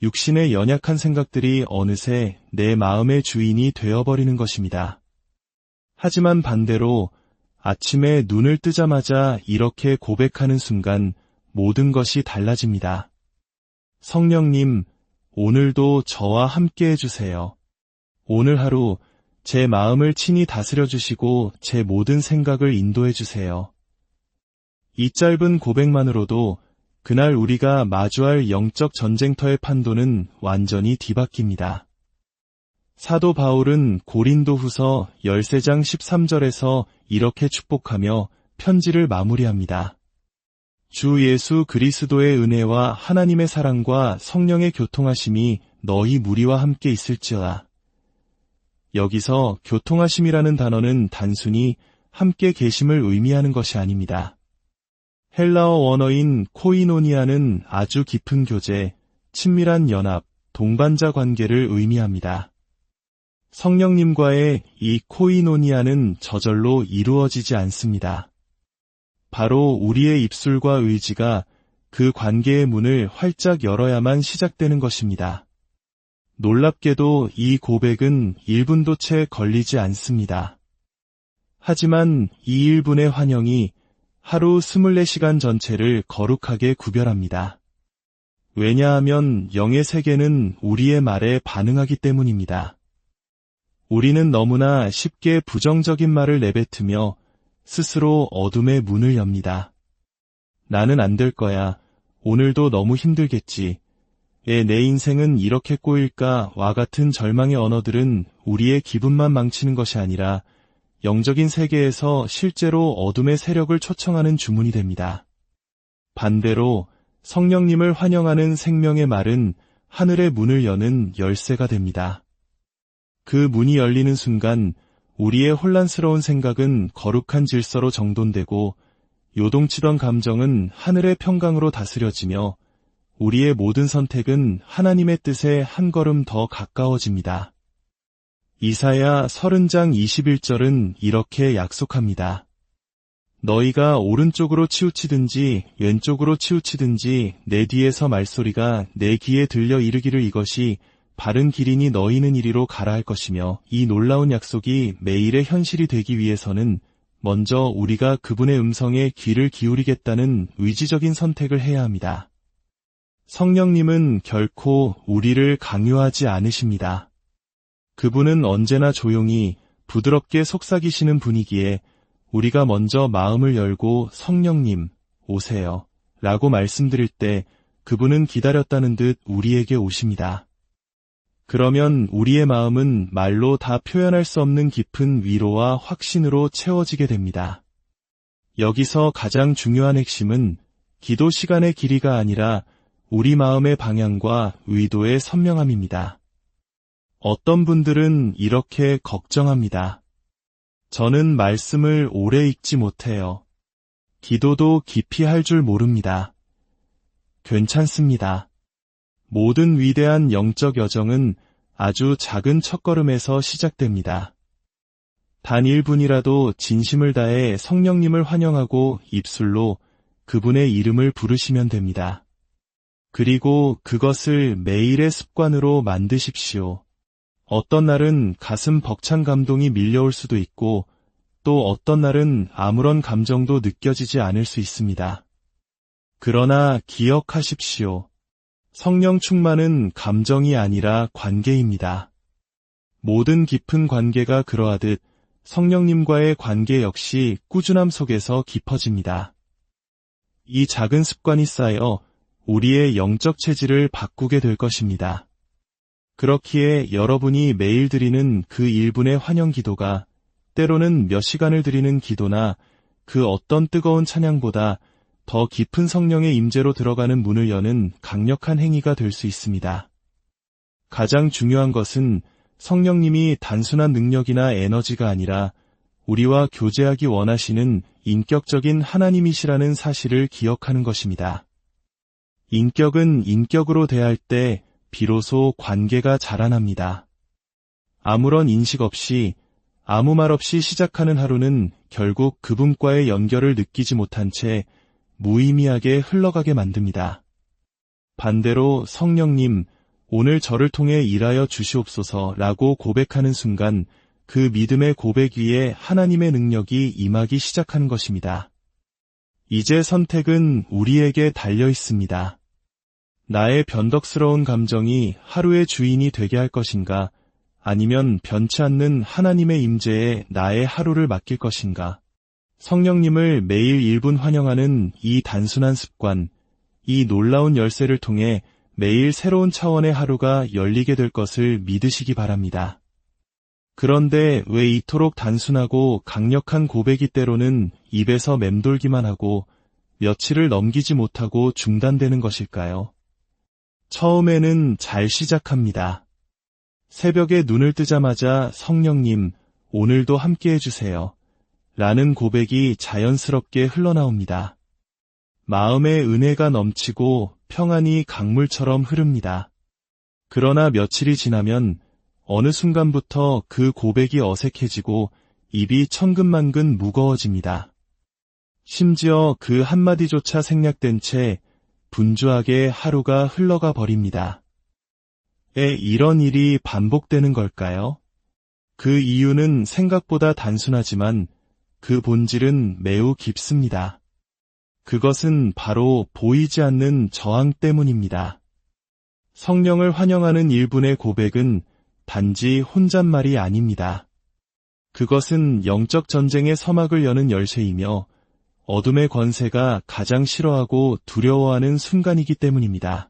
육신의 연약한 생각들이 어느새 내 마음의 주인이 되어버리는 것입니다. 하지만 반대로 아침에 눈을 뜨자마자 이렇게 고백하는 순간 모든 것이 달라집니다. 성령님, 오늘도 저와 함께 해주세요. 오늘 하루 제 마음을 친히 다스려 주시고 제 모든 생각을 인도해 주세요. 이 짧은 고백만으로도 그날 우리가 마주할 영적 전쟁터의 판도는 완전히 뒤바뀝니다. 사도 바울은 고린도후서 13장 13절에서 이렇게 축복하며 편지를 마무리합니다. 주 예수 그리스도의 은혜와 하나님의 사랑과 성령의 교통하심이 너희 무리와 함께 있을지어다. 여기서 교통하심이라는 단어는 단순히 함께 계심을 의미하는 것이 아닙니다. 헬라어 원어인 코이노니아는 아주 깊은 교제, 친밀한 연합, 동반자 관계를 의미합니다. 성령님과의 이 코이노니아는 저절로 이루어지지 않습니다. 바로 우리의 입술과 의지가 그 관계의 문을 활짝 열어야만 시작되는 것입니다. 놀랍게도 이 고백은 1분도 채 걸리지 않습니다. 하지만 이 1분의 환영이 하루 24시간 전체를 거룩하게 구별합니다. 왜냐하면 영의 세계는 우리의 말에 반응하기 때문입니다. 우리는 너무나 쉽게 부정적인 말을 내뱉으며 스스로 어둠의 문을 엽니다. 나는 안 될 거야. 오늘도 너무 힘들겠지. 내 인생은 이렇게 꼬일까?와 같은 절망의 언어들은 우리의 기분만 망치는 것이 아니라 영적인 세계에서 실제로 어둠의 세력을 초청하는 주문이 됩니다. 반대로 성령님을 환영하는 생명의 말은 하늘의 문을 여는 열쇠가 됩니다. 그 문이 열리는 순간 우리의 혼란스러운 생각은 거룩한 질서로 정돈되고 요동치던 감정은 하늘의 평강으로 다스려지며 우리의 모든 선택은 하나님의 뜻에 한 걸음 더 가까워집니다. 이사야 30장 21절은 이렇게 약속합니다. 너희가 오른쪽으로 치우치든지 왼쪽으로 치우치든지 내 뒤에서 말소리가 내 귀에 들려 이르기를 이것이 바른 길이니 너희는 이리로 가라 할 것이며 이 놀라운 약속이 매일의 현실이 되기 위해서는 먼저 우리가 그분의 음성에 귀를 기울이겠다는 의지적인 선택을 해야 합니다. 성령님은 결코 우리를 강요하지 않으십니다. 그분은 언제나 조용히 부드럽게 속삭이시는 분이기에 우리가 먼저 마음을 열고 성령님 오세요 라고 말씀드릴 때 그분은 기다렸다는 듯 우리에게 오십니다. 그러면 우리의 마음은 말로 다 표현할 수 없는 깊은 위로와 확신으로 채워지게 됩니다. 여기서 가장 중요한 핵심은 기도 시간의 길이가 아니라 우리 마음의 방향과 의도의 선명함입니다. 어떤 분들은 이렇게 걱정합니다. 저는 말씀을 오래 읽지 못해요. 기도도 깊이 할 줄 모릅니다. 괜찮습니다. 모든 위대한 영적 여정은 아주 작은 첫걸음에서 시작됩니다. 단 1분이라도 진심을 다해 성령님을 환영하고 입술로 그분의 이름을 부르시면 됩니다. 그리고 그것을 매일의 습관으로 만드십시오. 어떤 날은 가슴 벅찬 감동이 밀려올 수도 있고 또 어떤 날은 아무런 감정도 느껴지지 않을 수 있습니다. 그러나 기억하십시오. 성령 충만은 감정이 아니라 관계입니다. 모든 깊은 관계가 그러하듯 성령님과의 관계 역시 꾸준함 속에서 깊어집니다. 이 작은 습관이 쌓여 우리의 영적 체질을 바꾸게 될 것입니다. 그렇기에 여러분이 매일 드리는 그 1분의 환영 기도가 때로는 몇 시간을 드리는 기도나 그 어떤 뜨거운 찬양보다 더 깊은 성령의 임재로 들어가는 문을 여는 강력한 행위가 될 수 있습니다. 가장 중요한 것은 성령님이 단순한 능력이나 에너지가 아니라 우리와 교제하기 원하시는 인격적인 하나님이시라는 사실을 기억하는 것입니다. 인격은 인격으로 대할 때 비로소 관계가 자라납니다. 아무런 인식 없이 아무 말 없이 시작하는 하루는 결국 그분과의 연결을 느끼지 못한 채 무의미하게 흘러가게 만듭니다. 반대로 성령님, 오늘 저를 통해 일하여 주시옵소서라고 고백하는 순간 그 믿음의 고백 위에 하나님의 능력이 임하기 시작하는 것입니다. 이제 선택은 우리에게 달려 있습니다. 나의 변덕스러운 감정이 하루의 주인이 되게 할 것인가, 아니면 변치 않는 하나님의 임재에 나의 하루를 맡길 것인가? 성령님을 매일 1분 환영하는 이 단순한 습관, 이 놀라운 열쇠를 통해 매일 새로운 차원의 하루가 열리게 될 것을 믿으시기 바랍니다. 그런데 왜 이토록 단순하고 강력한 고백이 때로는 입에서 맴돌기만 하고 며칠을 넘기지 못하고 중단되는 것일까요? 처음에는 잘 시작합니다. 새벽에 눈을 뜨자마자 성령님, 오늘도 함께 해주세요. 라는 고백이 자연스럽게 흘러나옵니다. 마음의 은혜가 넘치고 평안이 강물처럼 흐릅니다. 그러나 며칠이 지나면 어느 순간부터 그 고백이 어색해지고 입이 천근만근 무거워집니다. 심지어 그 한마디조차 생략된 채 분주하게 하루가 흘러가 버립니다. 왜 이런 일이 반복되는 걸까요? 그 이유는 생각보다 단순하지만 그 본질은 매우 깊습니다. 그것은 바로 보이지 않는 저항 때문입니다. 성령을 환영하는 1분의 고백은 단지 혼잣말이 아닙니다. 그것은 영적 전쟁의 서막을 여는 열쇠이며 어둠의 권세가 가장 싫어하고 두려워하는 순간이기 때문입니다.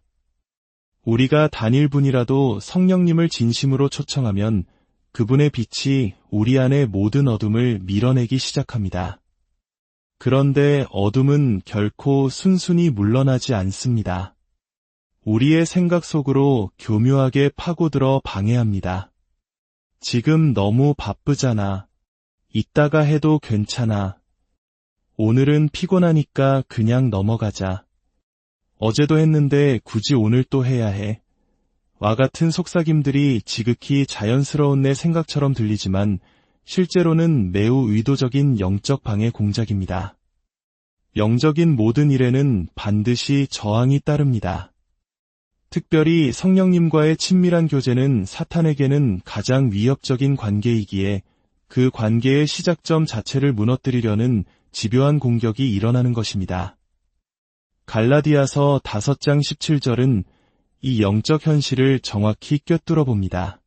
우리가 단 1분이라도 성령님을 진심으로 초청하면 그분의 빛이 우리 안의 모든 어둠을 밀어내기 시작합니다. 그런데 어둠은 결코 순순히 물러나지 않습니다. 우리의 생각 속으로 교묘하게 파고들어 방해합니다. 지금 너무 바쁘잖아. 이따가 해도 괜찮아. 오늘은 피곤하니까 그냥 넘어가자. 어제도 했는데 굳이 오늘 또 해야 해. 와 같은 속삭임들이 지극히 자연스러운 내 생각처럼 들리지만 실제로는 매우 의도적인 영적 방해 공작입니다. 영적인 모든 일에는 반드시 저항이 따릅니다. 특별히 성령님과의 친밀한 교제는 사탄에게는 가장 위협적인 관계이기에 그 관계의 시작점 자체를 무너뜨리려는 집요한 공격이 일어나는 것입니다. 갈라디아서 5장 17절은 이 영적 현실을 정확히 꿰뚫어 봅니다.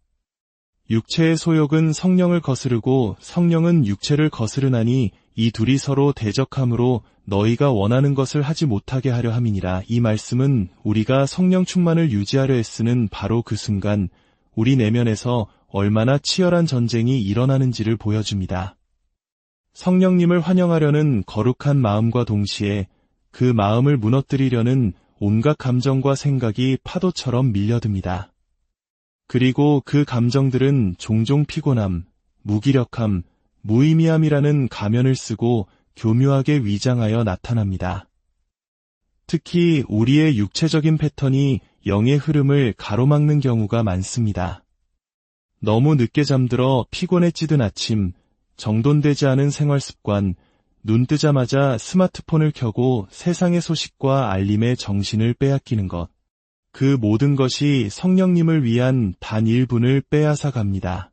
육체의 소욕은 성령을 거스르고 성령은 육체를 거스르나니 이 둘이 서로 대적함으로 너희가 원하는 것을 하지 못하게 하려 함이니라. 이 말씀은 우리가 성령 충만을 유지하려 애쓰는 바로 그 순간 우리 내면에서 얼마나 치열한 전쟁이 일어나는지를 보여줍니다. 성령님을 환영하려는 거룩한 마음과 동시에 그 마음을 무너뜨리려는 온갖 감정과 생각이 파도처럼 밀려듭니다. 그리고 그 감정들은 종종 피곤함, 무기력함, 무의미함이라는 가면을 쓰고 교묘하게 위장하여 나타납니다. 특히 우리의 육체적인 패턴이 영의 흐름을 가로막는 경우가 많습니다. 너무 늦게 잠들어 피곤에 찌든 아침, 정돈되지 않은 생활 습관, 눈 뜨자마자 스마트폰을 켜고 세상의 소식과 알림에 정신을 빼앗기는 것. 그 모든 것이 성령님을 위한 단 1분을 빼앗아 갑니다.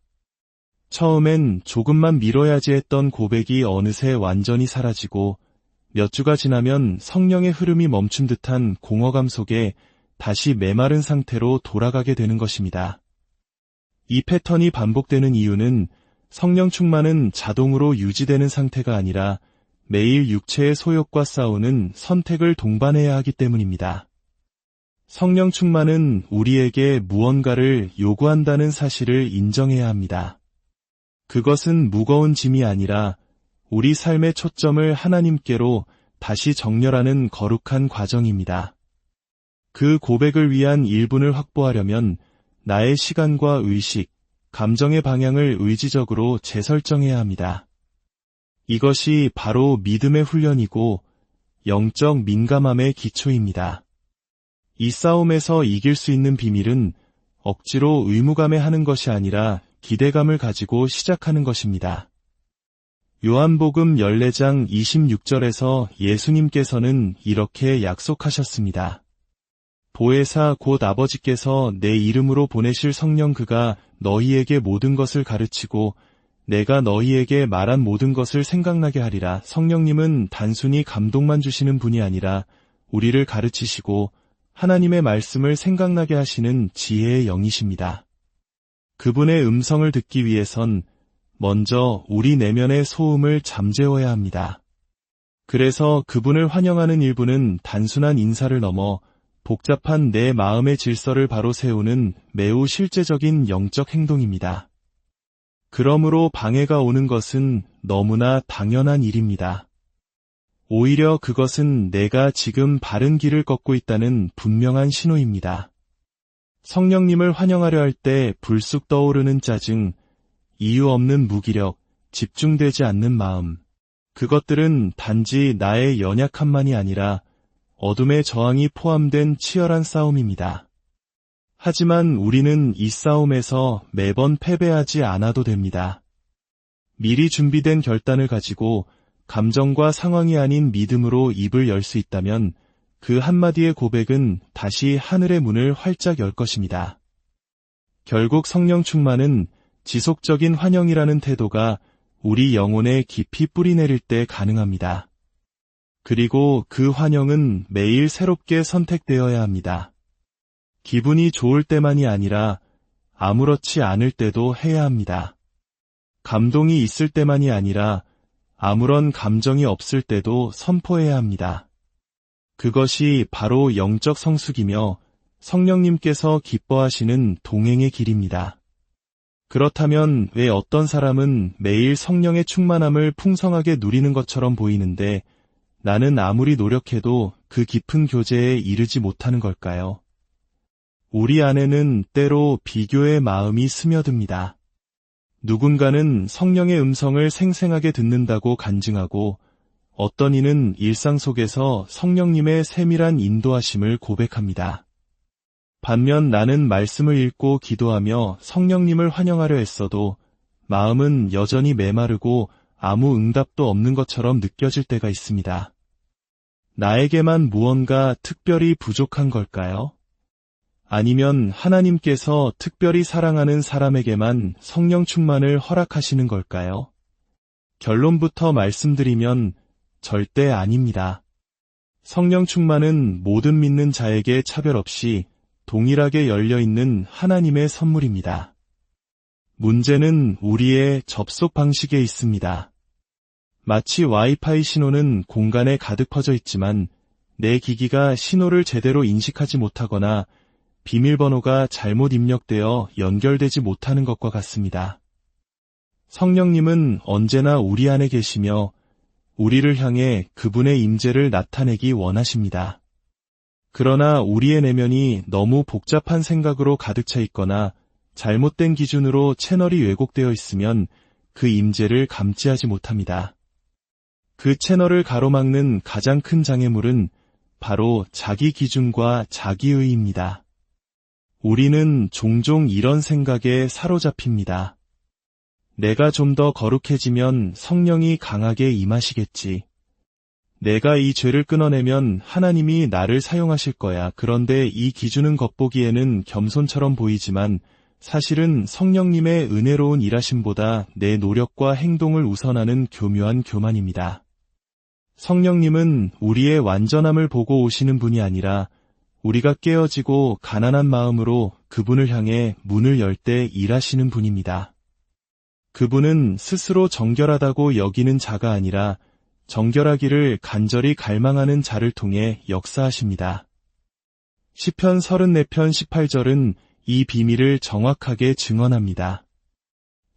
처음엔 조금만 미뤄야지 했던 고백이 어느새 완전히 사라지고 몇 주가 지나면 성령의 흐름이 멈춘 듯한 공허감 속에 다시 메마른 상태로 돌아가게 되는 것입니다. 이 패턴이 반복되는 이유는 성령 충만은 자동으로 유지되는 상태가 아니라 매일 육체의 소욕과 싸우는 선택을 동반해야 하기 때문입니다. 성령 충만은 우리에게 무언가를 요구한다는 사실을 인정해야 합니다. 그것은 무거운 짐이 아니라 우리 삶의 초점을 하나님께로 다시 정렬하는 거룩한 과정입니다. 그 고백을 위한 1분을 확보하려면 나의 시간과 의식, 감정의 방향을 의지적으로 재설정해야 합니다. 이것이 바로 믿음의 훈련이고 영적 민감함의 기초입니다. 이 싸움에서 이길 수 있는 비밀은 억지로 의무감에 하는 것이 아니라 기대감을 가지고 시작하는 것입니다. 요한복음 14장 26절에서 예수님께서는 이렇게 약속하셨습니다. 보혜사 곧 아버지께서 내 이름으로 보내실 성령 그가 너희에게 모든 것을 가르치고 내가 너희에게 말한 모든 것을 생각나게 하리라. 성령님은 단순히 감동만 주시는 분이 아니라 우리를 가르치시고 하나님의 말씀을 생각나게 하시는 지혜의 영이십니다. 그분의 음성을 듣기 위해선 먼저 우리 내면의 소음을 잠재워야 합니다. 그래서 그분을 환영하는 일부는 단순한 인사를 넘어 복잡한 내 마음의 질서를 바로 세우는 매우 실제적인 영적 행동입니다. 그러므로 방해가 오는 것은 너무나 당연한 일입니다. 오히려 그것은 내가 지금 바른 길을 걷고 있다는 분명한 신호입니다. 성령님을 환영하려 할 때 불쑥 떠오르는 짜증, 이유 없는 무기력, 집중되지 않는 마음, 그것들은 단지 나의 연약함만이 아니라 어둠의 저항이 포함된 치열한 싸움입니다. 하지만 우리는 이 싸움에서 매번 패배하지 않아도 됩니다. 미리 준비된 결단을 가지고 감정과 상황이 아닌 믿음으로 입을 열 수 있다면 그 한마디의 고백은 다시 하늘의 문을 활짝 열 것입니다. 결국 성령 충만은 지속적인 환영이라는 태도가 우리 영혼에 깊이 뿌리내릴 때 가능합니다. 그리고 그 환영은 매일 새롭게 선택되어야 합니다. 기분이 좋을 때만이 아니라 아무렇지 않을 때도 해야 합니다. 감동이 있을 때만이 아니라 아무런 감정이 없을 때도 선포해야 합니다. 그것이 바로 영적 성숙이며 성령님께서 기뻐하시는 동행의 길입니다. 그렇다면 왜 어떤 사람은 매일 성령의 충만함을 풍성하게 누리는 것처럼 보이는데 나는 아무리 노력해도 그 깊은 교제에 이르지 못하는 걸까요? 우리 안에는 때로 비교의 마음이 스며듭니다. 누군가는 성령의 음성을 생생하게 듣는다고 간증하고 어떤 이는 일상 속에서 성령님의 세밀한 인도하심을 고백합니다. 반면 나는 말씀을 읽고 기도하며 성령님을 환영하려 했어도 마음은 여전히 메마르고 아무 응답도 없는 것처럼 느껴질 때가 있습니다. 나에게만 무언가 특별히 부족한 걸까요? 아니면 하나님께서 특별히 사랑하는 사람에게만 성령 충만을 허락하시는 걸까요? 결론부터 말씀드리면 절대 아닙니다. 성령 충만은 모든 믿는 자에게 차별 없이 동일하게 열려있는 하나님의 선물입니다. 문제는 우리의 접속 방식에 있습니다. 마치 와이파이 신호는 공간에 가득 퍼져 있지만 내 기기가 신호를 제대로 인식하지 못하거나 비밀번호가 잘못 입력되어 연결되지 못하는 것과 같습니다. 성령님은 언제나 우리 안에 계시며 우리를 향해 그분의 임재를 나타내기 원하십니다. 그러나 우리의 내면이 너무 복잡한 생각으로 가득 차 있거나 잘못된 기준으로 채널이 왜곡되어 있으면 그 임재를 감지하지 못합니다. 그 채널을 가로막는 가장 큰 장애물은 바로 자기 기준과 자기의입니다. 우리는 종종 이런 생각에 사로잡힙니다. 내가 좀 더 거룩해지면 성령이 강하게 임하시겠지. 내가 이 죄를 끊어내면 하나님이 나를 사용하실 거야. 그런데 이 기준은 겉보기에는 겸손처럼 보이지만 사실은 성령님의 은혜로운 일하심보다 내 노력과 행동을 우선하는 교묘한 교만입니다. 성령님은 우리의 완전함을 보고 오시는 분이 아니라 우리가 깨어지고 가난한 마음으로 그분을 향해 문을 열 때 일하시는 분입니다. 그분은 스스로 정결하다고 여기는 자가 아니라 정결하기를 간절히 갈망하는 자를 통해 역사하십니다. 시편 34편 18절은 이 비밀을 정확하게 증언합니다.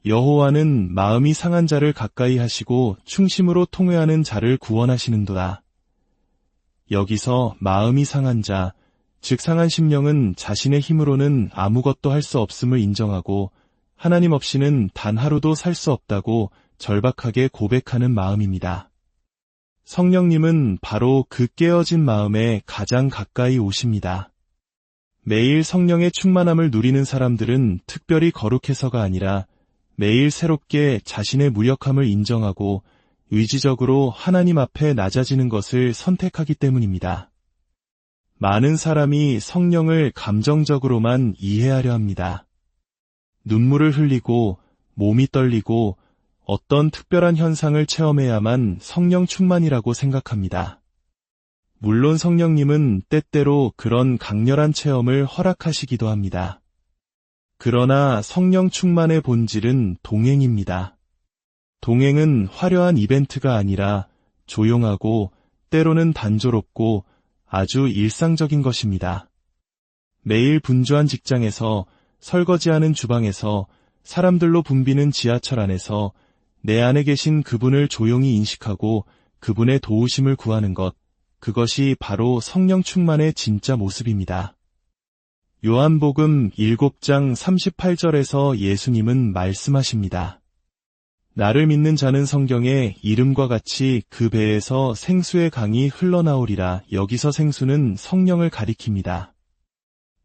여호와는 마음이 상한 자를 가까이 하시고 충심으로 통회하는 자를 구원하시는도다. 여기서 마음이 상한 자, 즉 상한 심령은 자신의 힘으로는 아무것도 할 수 없음을 인정하고 하나님 없이는 단 하루도 살 수 없다고 절박하게 고백하는 마음입니다. 성령님은 바로 그 깨어진 마음에 가장 가까이 오십니다. 매일 성령의 충만함을 누리는 사람들은 특별히 거룩해서가 아니라 매일 새롭게 자신의 무력함을 인정하고 의지적으로 하나님 앞에 낮아지는 것을 선택하기 때문입니다. 많은 사람이 성령을 감정적으로만 이해하려 합니다. 눈물을 흘리고 몸이 떨리고 어떤 특별한 현상을 체험해야만 성령 충만이라고 생각합니다. 물론 성령님은 때때로 그런 강렬한 체험을 허락하시기도 합니다. 그러나 성령 충만의 본질은 동행입니다. 동행은 화려한 이벤트가 아니라 조용하고 때로는 단조롭고 아주 일상적인 것입니다. 매일 분주한 직장에서, 설거지하는 주방에서, 사람들로 붐비는 지하철 안에서 내 안에 계신 그분을 조용히 인식하고 그분의 도우심을 구하는 것, 그것이 바로 성령 충만의 진짜 모습입니다. 요한복음 7장 38절에서 예수님은 말씀하십니다. 나를 믿는 자는 성경에 이름과 같이 그 배에서 생수의 강이 흘러나오리라. 여기서 생수는 성령을 가리킵니다.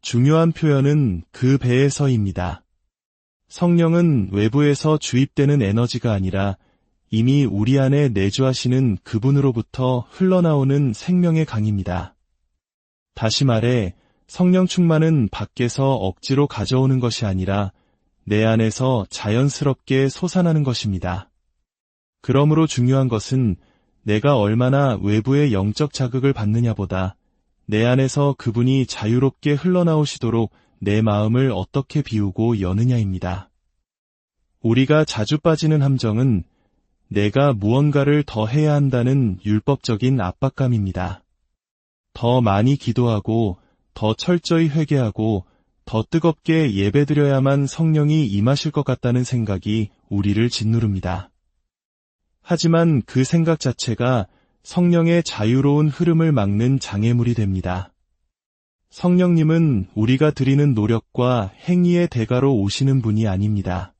중요한 표현은 그 배에서입니다. 성령은 외부에서 주입되는 에너지가 아니라 이미 우리 안에 내주하시는 그분으로부터 흘러나오는 생명의 강입니다. 다시 말해 성령 충만은 밖에서 억지로 가져오는 것이 아니라 내 안에서 자연스럽게 솟아나는 것입니다. 그러므로 중요한 것은 내가 얼마나 외부의 영적 자극을 받느냐보다 내 안에서 그분이 자유롭게 흘러나오시도록 내 마음을 어떻게 비우고 여느냐입니다. 우리가 자주 빠지는 함정은 내가 무언가를 더 해야 한다는 율법적인 압박감입니다. 더 많이 기도하고, 더 철저히 회개하고, 더 뜨겁게 예배드려야만 성령이 임하실 것 같다는 생각이 우리를 짓누릅니다. 하지만 그 생각 자체가 성령의 자유로운 흐름을 막는 장애물이 됩니다. 성령님은 우리가 드리는 노력과 행위의 대가로 오시는 분이 아닙니다.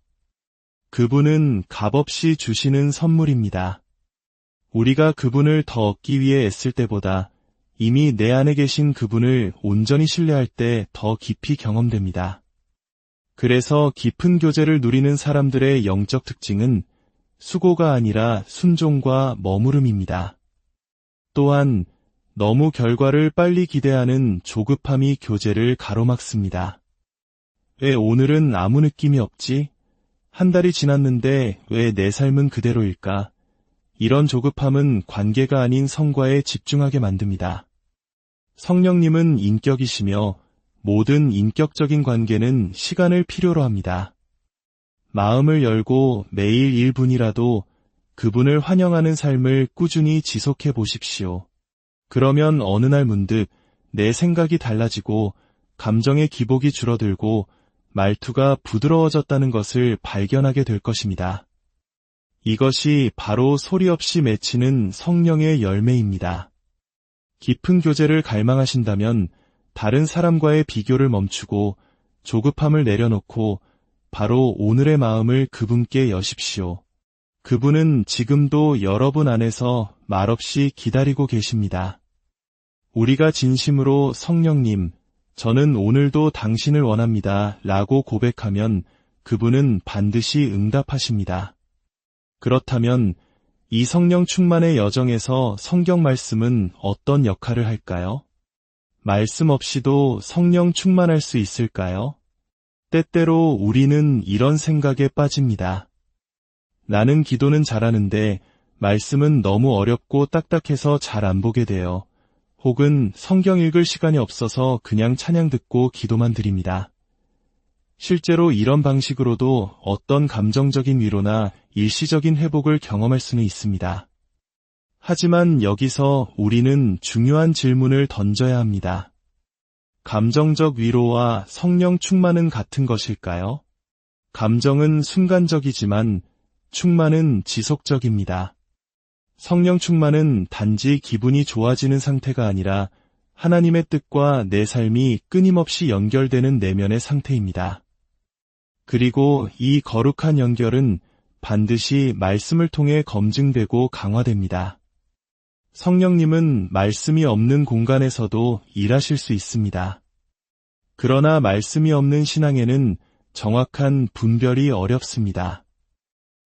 그분은 값없이 주시는 선물입니다. 우리가 그분을 더 얻기 위해 애쓸 때보다 이미 내 안에 계신 그분을 온전히 신뢰할 때 더 깊이 경험됩니다. 그래서 깊은 교제를 누리는 사람들의 영적 특징은 수고가 아니라 순종과 머무름입니다. 또한 너무 결과를 빨리 기대하는 조급함이 교제를 가로막습니다. 왜 오늘은 아무 느낌이 없지? 한 달이 지났는데 왜 내 삶은 그대로일까? 이런 조급함은 관계가 아닌 성과에 집중하게 만듭니다. 성령님은 인격이시며 모든 인격적인 관계는 시간을 필요로 합니다. 마음을 열고 매일 1분이라도 그분을 환영하는 삶을 꾸준히 지속해 보십시오. 그러면 어느 날 문득 내 생각이 달라지고 감정의 기복이 줄어들고 말투가 부드러워졌다는 것을 발견하게 될 것입니다. 이것이 바로 소리 없이 맺히는 성령의 열매입니다. 깊은 교제를 갈망하신다면 다른 사람과의 비교를 멈추고 조급함을 내려놓고 바로 오늘의 마음을 그분께 여십시오. 그분은 지금도 여러분 안에서 말없이 기다리고 계십니다. 우리가 진심으로 성령님, 저는 오늘도 당신을 원합니다 라고 고백하면 그분은 반드시 응답하십니다. 그렇다면 이 성령 충만의 여정에서 성경 말씀은 어떤 역할을 할까요? 말씀 없이도 성령 충만할 수 있을까요? 때때로 우리는 이런 생각에 빠집니다. 나는 기도는 잘하는데 말씀은 너무 어렵고 딱딱해서 잘 안 보게 돼요. 혹은 성경 읽을 시간이 없어서 그냥 찬양 듣고 기도만 드립니다. 실제로 이런 방식으로도 어떤 감정적인 위로나 일시적인 회복을 경험할 수는 있습니다. 하지만 여기서 우리는 중요한 질문을 던져야 합니다. 감정적 위로와 성령 충만은 같은 것일까요? 감정은 순간적이지만 충만은 지속적입니다. 성령 충만은 단지 기분이 좋아지는 상태가 아니라 하나님의 뜻과 내 삶이 끊임없이 연결되는 내면의 상태입니다. 그리고 이 거룩한 연결은 반드시 말씀을 통해 검증되고 강화됩니다. 성령님은 말씀이 없는 공간에서도 일하실 수 있습니다. 그러나 말씀이 없는 신앙에는 정확한 분별이 어렵습니다.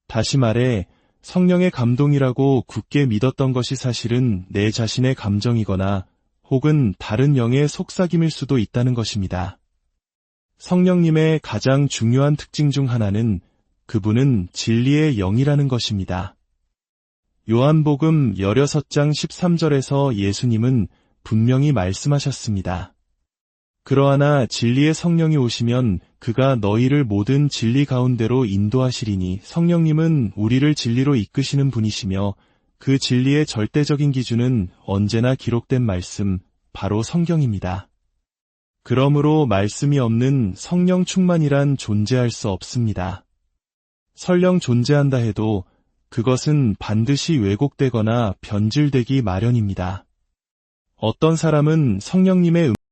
다시 말해 성령의 감동이라고 굳게 믿었던 것이 사실은 내 자신의 감정이거나 혹은 다른 영의 속삭임일 수도 있다는 것입니다. 성령님의 가장 중요한 특징 중 하나는 그분은 진리의 영이라는 것입니다. 요한복음 16장 13절에서 예수님은 분명히 말씀하셨습니다. 그러하나 진리의 성령이 오시면 그가 너희를 모든 진리 가운데로 인도하시리니 성령님은 우리를 진리로 이끄시는 분이시며 그 진리의 절대적인 기준은 언제나 기록된 말씀, 바로 성경입니다. 그러므로 말씀이 없는 성령 충만이란 존재할 수 없습니다. 설령 존재한다 해도 그것은 반드시 왜곡되거나 변질되기 마련입니다. 어떤 사람은 성령님의